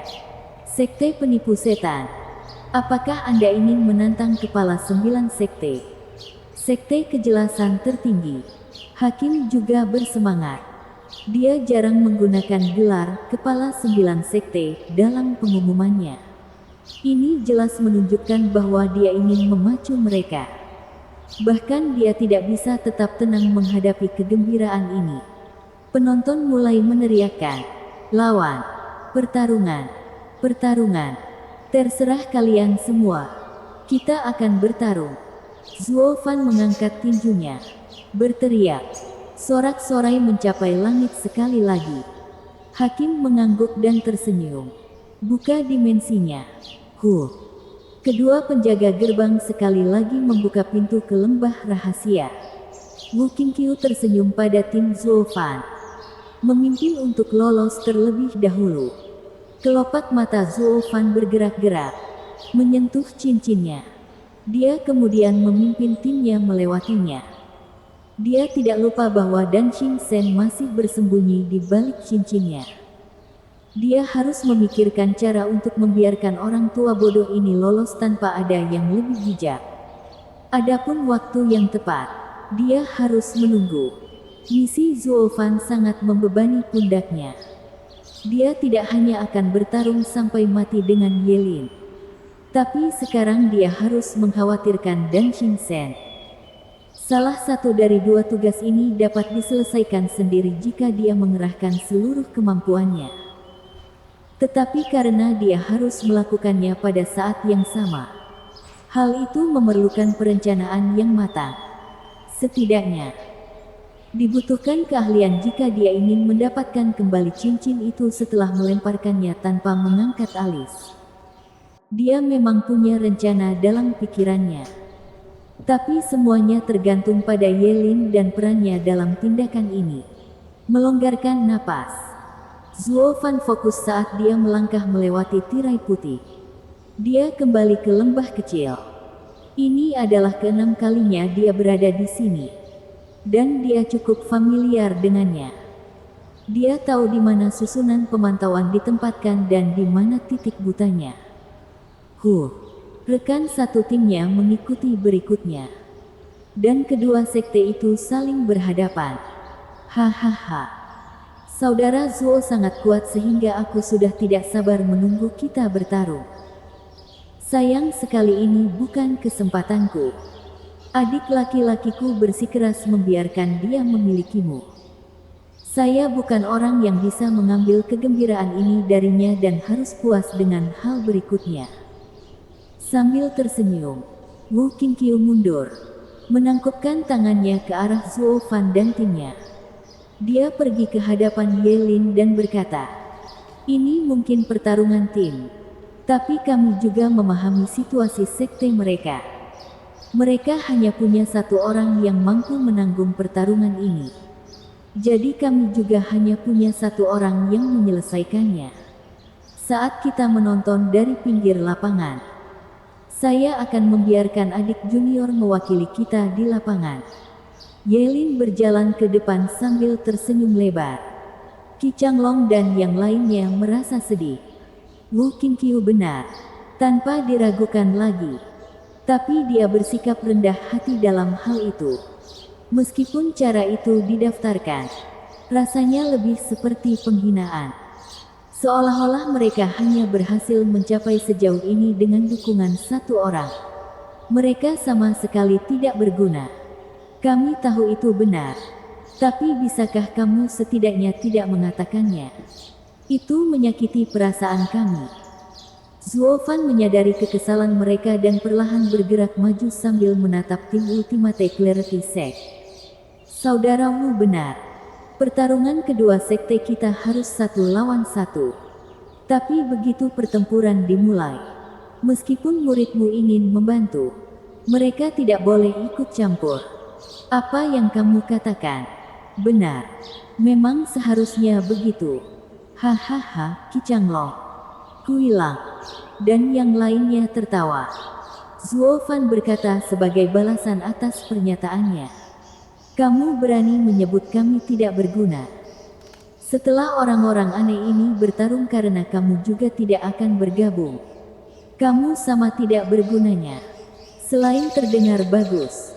Sekte penipu setan, apakah Anda ingin menantang kepala 9 sekte? Sekte kejelasan tertinggi. Hakim juga bersemangat. Dia jarang menggunakan gelar kepala 9 sekte dalam pengumumannya. Ini jelas menunjukkan bahwa dia ingin memacu mereka. Bahkan dia tidak bisa tetap tenang menghadapi kegembiraan ini. Penonton mulai meneriakkan, "Lawan! Pertarungan! Pertarungan! Terserah kalian semua. Kita akan bertarung." Zhuo Fan mengangkat tinjunya, berteriak. Sorak-sorai mencapai langit sekali lagi. Hakim mengangguk dan tersenyum. Buka dimensinya. Kedua penjaga gerbang sekali lagi membuka pintu ke lembah rahasia. Wu Qingqiu tersenyum pada tim Zhuo Fan. Memimpin untuk lolos terlebih dahulu. Kelopak mata Zhuo Fan bergerak-gerak. menyentuh cincinnya. Dia kemudian memimpin timnya melewatinya. Dia tidak lupa bahwa Dan Xingchen masih bersembunyi di balik cincinnya. Dia harus memikirkan cara untuk membiarkan orang tua bodoh ini lolos tanpa ada yang lebih bijak. Adapun waktu yang tepat, dia harus menunggu. Misi Zuofan sangat membebani pundaknya. Dia tidak hanya akan bertarung sampai mati dengan Yelin, tapi sekarang dia harus mengkhawatirkan Dan Xingchen. Salah satu dari dua tugas ini dapat diselesaikan sendiri jika dia mengerahkan seluruh kemampuannya. Tetapi karena dia harus melakukannya pada saat yang sama, hal itu memerlukan perencanaan yang matang. Setidaknya, dibutuhkan keahlian jika dia ingin mendapatkan kembali cincin itu setelah melemparkannya tanpa mengangkat alis. Dia memang punya rencana dalam pikirannya. Tapi semuanya tergantung pada Yelin dan perannya dalam tindakan ini. Melonggarkan napas, Zuofan fokus saat dia melangkah melewati tirai putih. Dia kembali ke lembah kecil. Ini adalah keenam kalinya dia berada di sini. Dan dia cukup familiar dengannya. Dia tahu di mana susunan pemantauan ditempatkan dan di mana titik butanya. Rekan satu timnya mengikuti berikutnya. Dan kedua sekte itu saling berhadapan. Hahaha. Saudara Zuo sangat kuat sehingga aku sudah tidak sabar menunggu kita bertarung. Sayang sekali ini bukan kesempatanku. Adik laki-lakiku bersikeras membiarkan dia memilikimu. Saya bukan orang yang bisa mengambil kegembiraan ini darinya dan harus puas dengan hal berikutnya. Sambil tersenyum, Wu Qingqiu mundur, menangkupkan tangannya ke arah Zuofan dan timnya. Dia pergi ke hadapan Yelin dan berkata, "Ini mungkin pertarungan tim, tapi kami juga memahami situasi sekte mereka. Mereka hanya punya satu orang yang mampu menanggung pertarungan ini. Jadi kami juga hanya punya satu orang yang menyelesaikannya. Saat kita menonton dari pinggir lapangan, saya akan membiarkan adik junior mewakili kita di lapangan." Yelin berjalan ke depan sambil tersenyum lebar. Qi Changlong dan yang lainnya merasa sedih. Wu Qingqiu benar, tanpa diragukan lagi. Tapi dia bersikap rendah hati dalam hal itu. Meskipun cara itu didaftarkan, rasanya lebih seperti penghinaan. Seolah-olah mereka hanya berhasil mencapai sejauh ini dengan dukungan satu orang. Mereka sama sekali tidak berguna. Kami tahu itu benar, tapi bisakah kamu setidaknya tidak mengatakannya? Itu menyakiti perasaan kami. Zuofan menyadari kekesalan mereka dan perlahan bergerak maju sambil menatap tim Ultimate Clarity Sect. Saudara Wu benar. Pertarungan kedua sekte kita harus 1 lawan 1. Tapi begitu pertempuran dimulai, meskipun muridmu ingin membantu, mereka tidak boleh ikut campur. Apa yang kamu katakan benar. Memang seharusnya begitu. Hahaha, Qi Changlong, Kuilang, dan yang lainnya tertawa. Zuofan berkata sebagai balasan atas pernyataannya. Kamu berani menyebut kami tidak berguna. Setelah orang-orang aneh ini bertarung karena kamu juga tidak akan bergabung. Kamu sama tidak bergunanya. Selain terdengar bagus,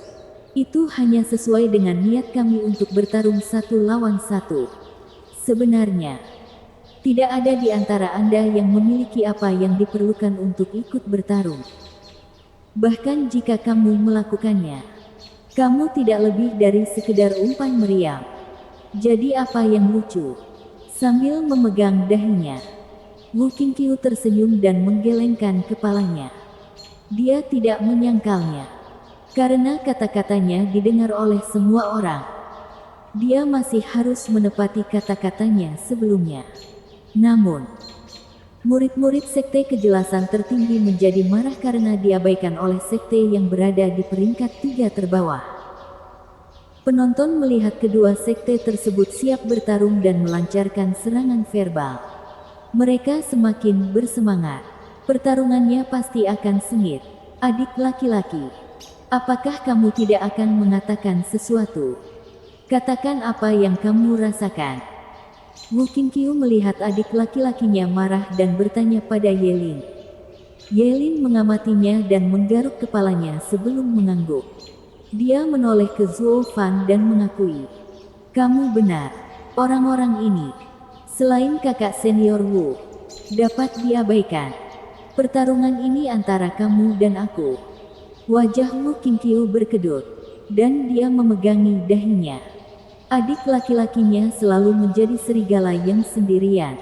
itu hanya sesuai dengan niat kami untuk bertarung 1 lawan 1. Sebenarnya, tidak ada di antara Anda yang memiliki apa yang diperlukan untuk ikut bertarung. Bahkan jika kamu melakukannya, kamu tidak lebih dari sekedar umpan meriam. Jadi apa yang lucu? Sambil memegang dahinya, Wu Qingqiu tersenyum dan menggelengkan kepalanya. Dia tidak menyangkalnya. Karena kata-katanya didengar oleh semua orang, dia masih harus menepati kata-katanya sebelumnya. Namun, murid-murid sekte kejelasan tertinggi menjadi marah karena diabaikan oleh sekte yang berada di peringkat 3 terbawah. Penonton melihat kedua sekte tersebut siap bertarung dan melancarkan serangan verbal. Mereka semakin bersemangat. Pertarungannya pasti akan sengit. Adik laki-laki, apakah kamu tidak akan mengatakan sesuatu? Katakan apa yang kamu rasakan. Wu Qingqiu melihat adik laki-lakinya marah dan bertanya pada Ye Lin. Ye Lin mengamatinya dan menggaruk kepalanya sebelum mengangguk. Dia menoleh ke Zuo Fan dan mengakui, kamu benar. Orang-orang ini, selain kakak senior Wu, dapat diabaikan. Pertarungan ini antara kamu dan aku. Wajah Wu Qingqiu berkedut, dan dia memegangi dahinya. Adik laki-lakinya selalu menjadi serigala yang sendirian.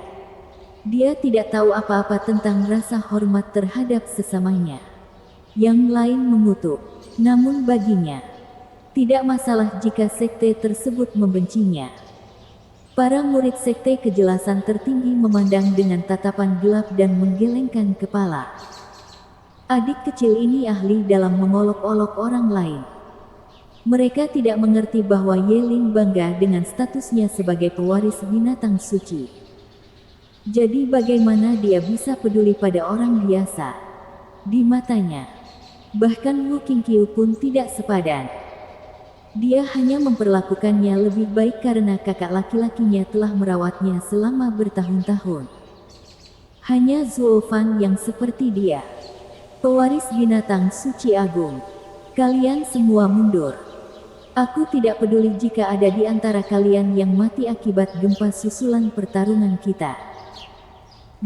Dia tidak tahu apa-apa tentang rasa hormat terhadap sesamanya. Yang lain mengutuk, namun baginya, tidak masalah jika sekte tersebut membencinya. Para murid sekte kejelasan tertinggi memandang dengan tatapan gelap dan menggelengkan kepala. Adik kecil ini ahli dalam mengolok-olok orang lain. Mereka tidak mengerti bahwa Ye Lin bangga dengan statusnya sebagai pewaris binatang suci. Jadi bagaimana dia bisa peduli pada orang biasa? Di matanya, bahkan Wu Qingqiu pun tidak sepadan. Dia hanya memperlakukannya lebih baik karena kakak laki-lakinya telah merawatnya selama bertahun-tahun. Hanya Zuo Fan yang seperti dia. Pewaris binatang suci agung. Kalian semua mundur. Aku tidak peduli jika ada di antara kalian yang mati akibat gempa susulan pertarungan kita.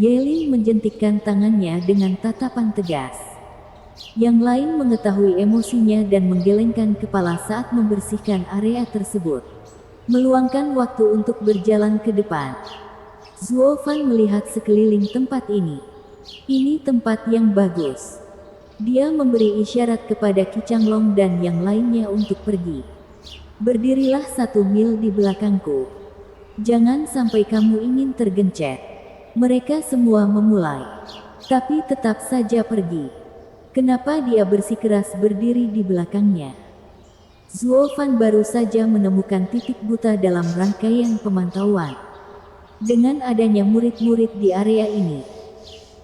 Ye Lin menjentikkan tangannya dengan tatapan tegas. Yang lain mengetahui emosinya dan menggelengkan kepala saat membersihkan area tersebut. Meluangkan waktu untuk berjalan ke depan. Zuo Fan melihat sekeliling tempat ini. Ini tempat yang bagus. Dia memberi isyarat kepada Qi Changlong dan yang lainnya untuk pergi. Berdirilah 1 mil di belakangku. Jangan sampai kamu ingin tergencet. Mereka semua memulai. Tapi tetap saja pergi. Kenapa dia bersikeras berdiri di belakangnya? Zuo Fan baru saja menemukan titik buta dalam rangkaian pemantauan. Dengan adanya murid-murid di area ini,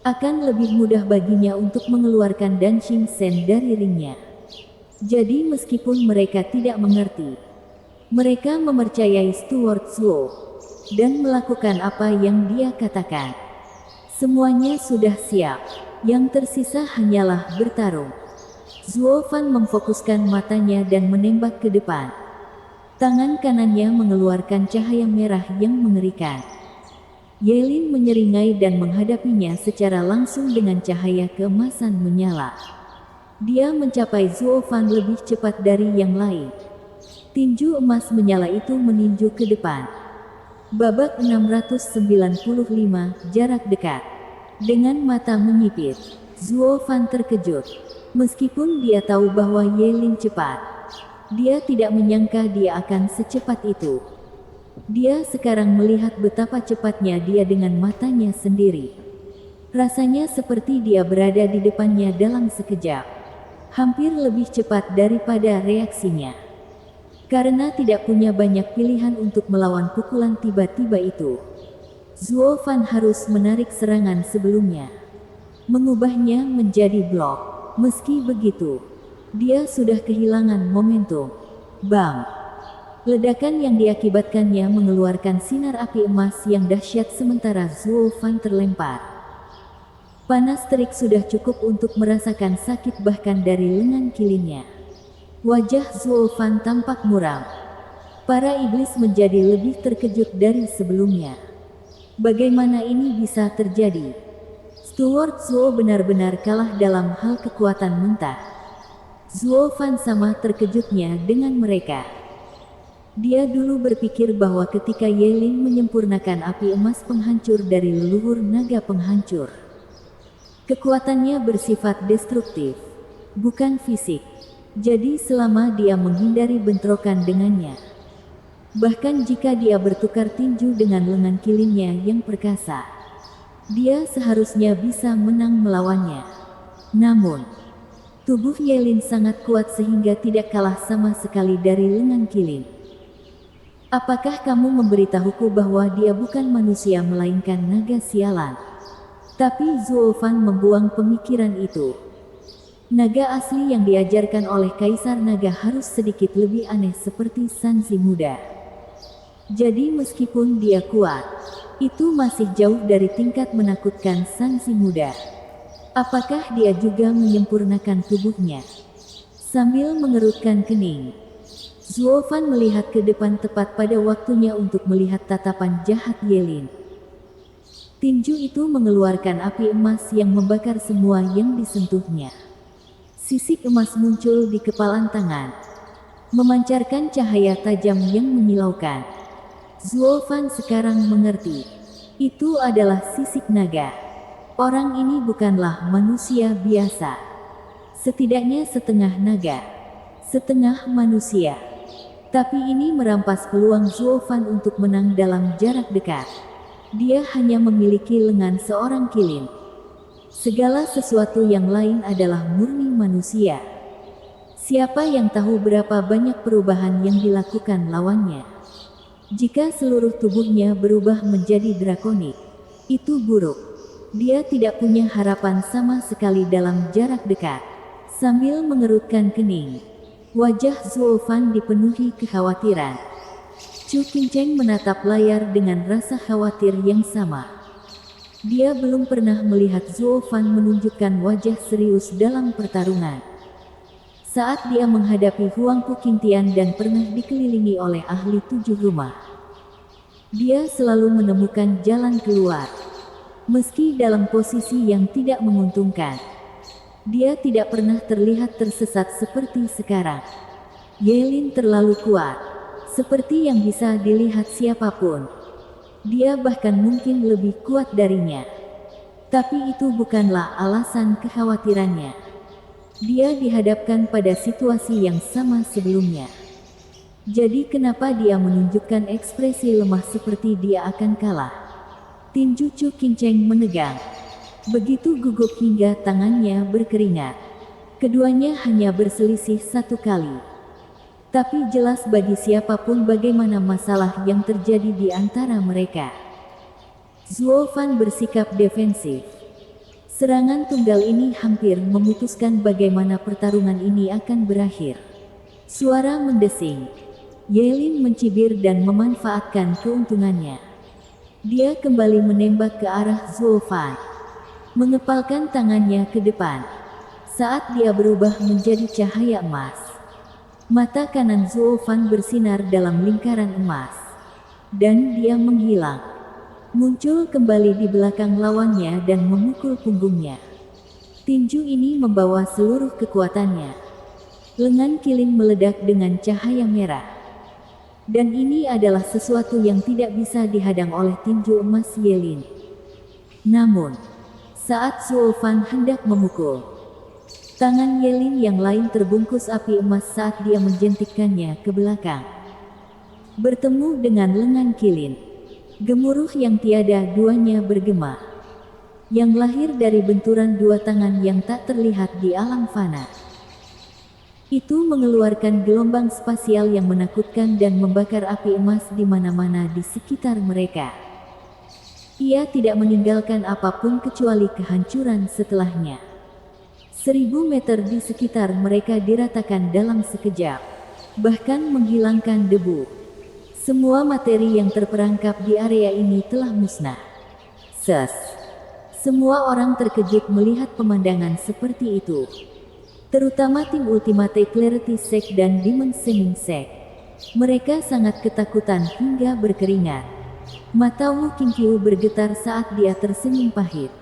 akan lebih mudah baginya untuk mengeluarkan Dan Xing Sen dari ringnya. Jadi meskipun mereka tidak mengerti, mereka mempercayai Stuart Zuo dan melakukan apa yang dia katakan. Semuanya sudah siap. Yang tersisa hanyalah bertarung. Zuo Fan memfokuskan matanya dan menembak ke depan. Tangan kanannya mengeluarkan cahaya merah yang mengerikan. Ye Lin menyeringai dan menghadapinya secara langsung dengan cahaya keemasan menyala. Dia mencapai Zuo Fan lebih cepat dari yang lain. Tinju emas menyala itu meninju ke depan. Babak 695, jarak dekat. Dengan mata menyipit, Zuo Fan terkejut. Meskipun dia tahu bahwa Ye Lin cepat, dia tidak menyangka dia akan secepat itu. Dia sekarang melihat betapa cepatnya dia dengan matanya sendiri. Rasanya seperti dia berada di depannya dalam sekejap. Hampir lebih cepat daripada reaksinya. Karena tidak punya banyak pilihan untuk melawan pukulan tiba-tiba itu, Zuo Fan harus menarik serangan sebelumnya. Mengubahnya menjadi blok. Meski begitu, dia sudah kehilangan momentum. Bam! Ledakan yang diakibatkannya mengeluarkan sinar api emas yang dahsyat sementara Zuo Fan terlempar. Panas terik sudah cukup untuk merasakan sakit bahkan dari lengan kilinya. Wajah Zuo Fan tampak muram. Para iblis menjadi lebih terkejut dari sebelumnya. Bagaimana ini bisa terjadi? Stuart Zuo benar-benar kalah dalam hal kekuatan mentah. Zuo Fan sama terkejutnya dengan mereka. Dia dulu berpikir bahwa ketika Ye Lin menyempurnakan api emas penghancur dari leluhur naga penghancur, kekuatannya bersifat destruktif, bukan fisik. Jadi selama dia menghindari bentrokan dengannya, bahkan jika dia bertukar tinju dengan lengan kilingnya yang perkasa, dia seharusnya bisa menang melawannya. Namun, tubuh Ye Lin sangat kuat sehingga tidak kalah sama sekali dari lengan kiling. Apakah kamu memberitahuku bahwa dia bukan manusia melainkan naga sialan? Tapi Zuofan membuang pemikiran itu. Naga asli yang diajarkan oleh Kaisar Naga harus sedikit lebih aneh seperti Sanzi muda. Jadi meskipun dia kuat, itu masih jauh dari tingkat menakutkan Sanzi muda. Apakah dia juga menyempurnakan tubuhnya? Sambil mengerutkan kening, Zuofan melihat ke depan tepat pada waktunya untuk melihat tatapan jahat Yelin. Tinju itu mengeluarkan api emas yang membakar semua yang disentuhnya. Sisik emas muncul di kepalan tangan, memancarkan cahaya tajam yang menyilaukan. Zuofan sekarang mengerti, itu adalah sisik naga. Orang ini bukanlah manusia biasa. Setidaknya setengah naga, setengah manusia. Tapi ini merampas peluang Zuofan untuk menang dalam jarak dekat. Dia hanya memiliki lengan seorang kilin. Segala sesuatu yang lain adalah murni manusia. Siapa yang tahu berapa banyak perubahan yang dilakukan lawannya? Jika seluruh tubuhnya berubah menjadi drakonik, itu buruk. Dia tidak punya harapan sama sekali dalam jarak dekat. Sambil mengerutkan kening, wajah Zuofan dipenuhi kekhawatiran. Chu Qingcheng menatap layar dengan rasa khawatir yang sama. Dia belum pernah melihat Zuofan menunjukkan wajah serius dalam pertarungan. Saat dia menghadapi Huangpu Qingtian dan pernah dikelilingi oleh ahli 7 rumah, dia selalu menemukan jalan keluar. Meski dalam posisi yang tidak menguntungkan, dia tidak pernah terlihat tersesat seperti sekarang. Yelin terlalu kuat, seperti yang bisa dilihat siapapun. Dia bahkan mungkin lebih kuat darinya. Tapi itu bukanlah alasan kekhawatirannya. Dia dihadapkan pada situasi yang sama sebelumnya. Jadi kenapa dia menunjukkan ekspresi lemah seperti dia akan kalah? Tinju Chu Qingcheng menegang. Begitu gugup hingga tangannya berkeringat. Keduanya hanya berselisih 1 kali. Tapi jelas bagi siapapun bagaimana masalah yang terjadi di antara mereka. Zuofan bersikap defensif. Serangan tunggal ini hampir memutuskan bagaimana pertarungan ini akan berakhir. Suara mendesing. Yelin mencibir dan memanfaatkan keuntungannya. Dia kembali menembak ke arah Zuofan, mengepalkan tangannya ke depan. Saat dia berubah menjadi cahaya emas, mata kanan Zuofan bersinar dalam lingkaran emas. Dan dia menghilang. Muncul kembali di belakang lawannya dan memukul punggungnya. Tinju ini membawa seluruh kekuatannya. Lengan kilin meledak dengan cahaya merah. Dan ini adalah sesuatu yang tidak bisa dihadang oleh tinju emas Yelin. Namun, saat Zuofan hendak memukul, tangan Yelin yang lain terbungkus api emas saat dia menjentikkannya ke belakang. Bertemu dengan lengan kilin, gemuruh yang tiada duanya bergema, yang lahir dari benturan dua tangan yang tak terlihat di alam fana. Itu mengeluarkan gelombang spasial yang menakutkan dan membakar api emas di mana-mana di sekitar mereka. Ia tidak meninggalkan apapun kecuali kehancuran setelahnya. 1000 meter di sekitar mereka diratakan dalam sekejap, bahkan menghilangkan debu. Semua materi yang terperangkap di area ini telah musnah. Semua orang terkejut melihat pemandangan seperti itu. Terutama tim Ultimate Clarity Sect dan Demon Seeming Sect. Mereka sangat ketakutan hingga berkeringat. Mata Wu Qingqiu bergetar saat dia tersenyum pahit.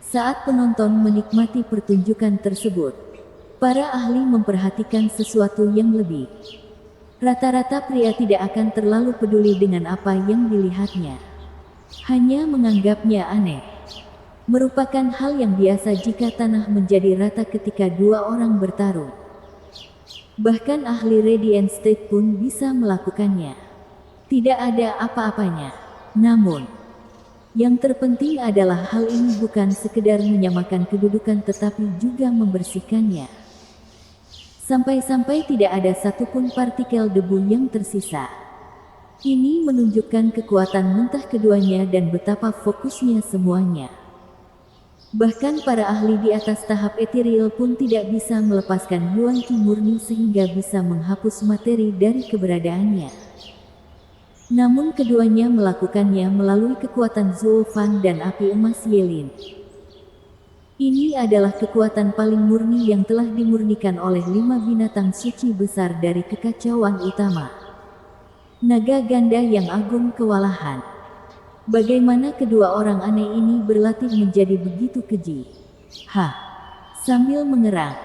Saat penonton menikmati pertunjukan tersebut, para ahli memperhatikan sesuatu yang lebih. Rata-rata pria tidak akan terlalu peduli dengan apa yang dilihatnya. Hanya menganggapnya aneh. Merupakan hal yang biasa jika tanah menjadi rata ketika dua orang bertarung. Bahkan ahli Radiant State pun bisa melakukannya. Tidak ada apa-apanya. Namun, yang terpenting adalah hal ini bukan sekedar menyamakan kedudukan tetapi juga membersihkannya. Sampai-sampai tidak ada satupun partikel debu yang tersisa. Ini menunjukkan kekuatan mentah keduanya dan betapa fokusnya semuanya. Bahkan para ahli di atas tahap ethereal pun tidak bisa melepaskan Yuan Qi murni sehingga bisa menghapus materi dari keberadaannya. Namun keduanya melakukannya melalui kekuatan Zuo Fan dan api emas Yelin. Ini adalah kekuatan paling murni yang telah dimurnikan oleh 5 binatang suci besar dari kekacauan utama. Naga ganda yang agung kewalahan. Bagaimana kedua orang aneh ini berlatih menjadi begitu keji? Hah! Sambil mengerang,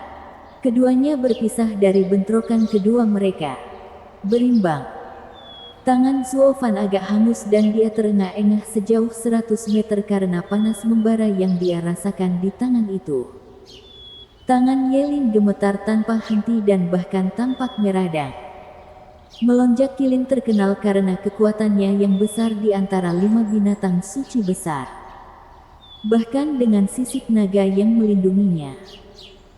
keduanya berpisah dari bentrokan kedua mereka. Berimbang. Tangan Zuo Fan agak hangus dan dia terengah-engah sejauh 100 meter karena panas membara yang dia rasakan di tangan itu. Tangan Yelin gemetar tanpa henti dan bahkan tampak meradang. Melonjak Kilin terkenal karena kekuatannya yang besar di antara 5 binatang suci besar. Bahkan dengan sisik naga yang melindunginya,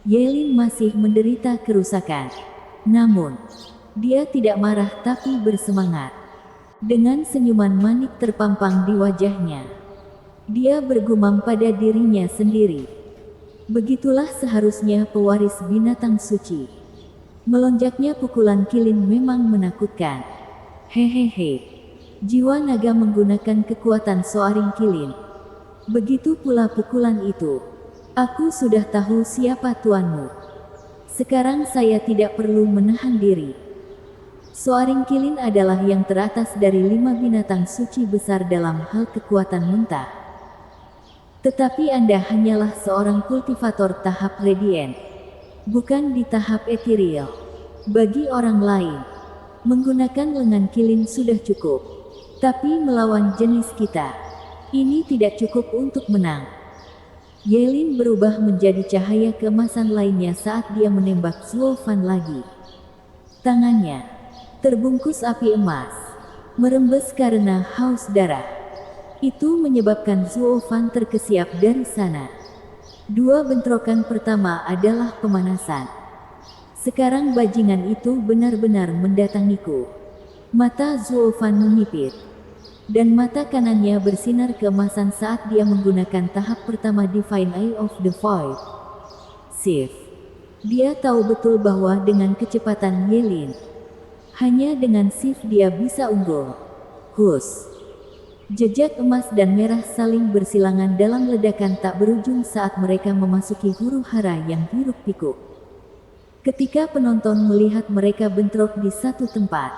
Yelin masih menderita kerusakan. Namun, dia tidak marah tapi bersemangat. Dengan senyuman manik terpampang di wajahnya, dia bergumam pada dirinya sendiri. Begitulah seharusnya pewaris binatang suci. Melonjaknya pukulan Kilin memang menakutkan. Hehehe. Jiwa naga menggunakan kekuatan soaring Kilin. Begitu pula pukulan itu. Aku sudah tahu siapa tuanmu. Sekarang saya tidak perlu menahan diri. Soaring Kilin adalah yang teratas dari 5 binatang suci besar dalam hal kekuatan mentah. Tetapi Anda hanyalah seorang kultivator tahap Radiant, bukan di tahap ethereal. Bagi orang lain, menggunakan lengan Kilin sudah cukup. Tapi melawan jenis kita, ini tidak cukup untuk menang. Yelin berubah menjadi cahaya keemasan lainnya saat dia menembak Zuo Fan lagi. Tangannya terbungkus api emas, merembes karena haus darah. Itu menyebabkan Zuo Fan terkesiap dari sana. Dua bentrokan pertama adalah pemanasan. Sekarang bajingan itu benar-benar mendatangiku. Mata Zuo Fan menyipit, dan mata kanannya bersinar keemasan saat dia menggunakan tahap pertama Divine Eye of the Void. Shift. Dia tahu betul bahwa dengan kecepatan Yelin, hanya dengan shift dia bisa unggul. Hus. Jejak emas dan merah saling bersilangan dalam ledakan tak berujung saat mereka memasuki huru hara yang hiruk-pikuk. Ketika penonton melihat mereka bentrok di satu tempat,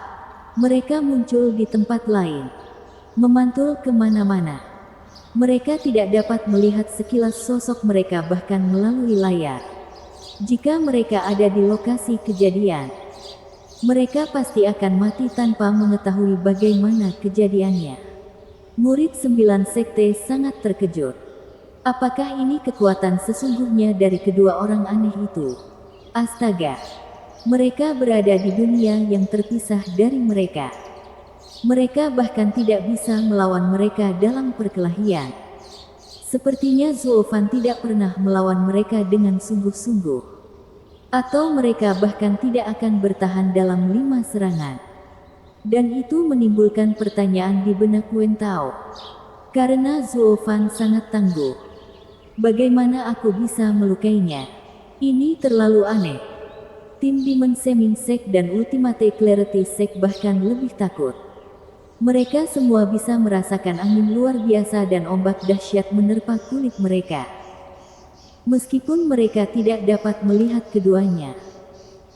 mereka muncul di tempat lain, memantul kemana-mana. Mereka tidak dapat melihat sekilas sosok mereka bahkan melalui layar. Jika mereka ada di lokasi kejadian, mereka pasti akan mati tanpa mengetahui bagaimana kejadiannya. Murid 9 sekte sangat terkejut. Apakah ini kekuatan sesungguhnya dari kedua orang aneh itu? Astaga! Mereka berada di dunia yang terpisah dari mereka. Mereka bahkan tidak bisa melawan mereka dalam perkelahian. Sepertinya Zuo Fan tidak pernah melawan mereka dengan sungguh-sungguh. Atau mereka bahkan tidak akan bertahan dalam 5 serangan. Dan itu menimbulkan pertanyaan di benak Wen Tao. Karena Zuo Fan sangat tangguh. Bagaimana aku bisa melukainya? Ini terlalu aneh. Tim Demon Semin Sect dan Ultimate Clarity Sect bahkan lebih takut. Mereka semua bisa merasakan angin luar biasa dan ombak dahsyat menerpa kulit mereka. Meskipun mereka tidak dapat melihat keduanya,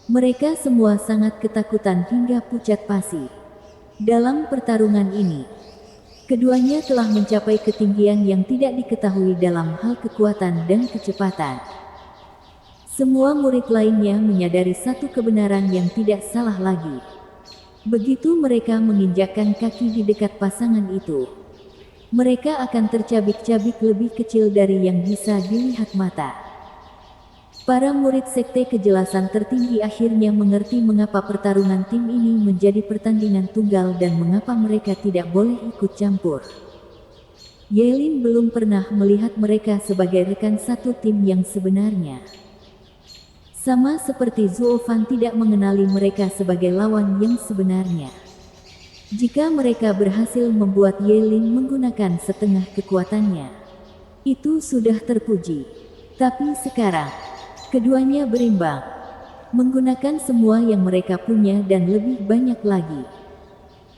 mereka semua sangat ketakutan hingga pucat pasi. Dalam pertarungan ini, keduanya telah mencapai ketinggian yang tidak diketahui dalam hal kekuatan dan kecepatan. Semua murid lainnya menyadari satu kebenaran yang tidak salah lagi. Begitu mereka menginjakkan kaki di dekat pasangan itu, mereka akan tercabik-cabik lebih kecil dari yang bisa dilihat mata. Para murid sekte kejelasan tertinggi akhirnya mengerti mengapa pertarungan tim ini menjadi pertandingan tunggal dan mengapa mereka tidak boleh ikut campur. Yelin belum pernah melihat mereka sebagai rekan satu tim yang sebenarnya. Sama seperti Zuo Fan tidak mengenali mereka sebagai lawan yang sebenarnya. Jika mereka berhasil membuat Yelin menggunakan setengah kekuatannya, Itu sudah terpuji. Tapi sekarang, keduanya berimbang, menggunakan semua yang mereka punya dan lebih banyak lagi.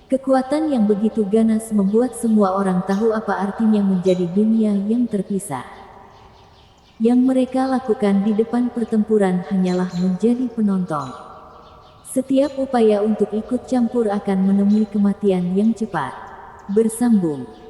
Kekuatan yang begitu ganas membuat semua orang tahu apa artinya menjadi dunia yang terpisah. Yang mereka lakukan di depan pertempuran hanyalah menjadi penonton. Setiap upaya untuk ikut campur akan menemui kematian yang cepat. Bersambung.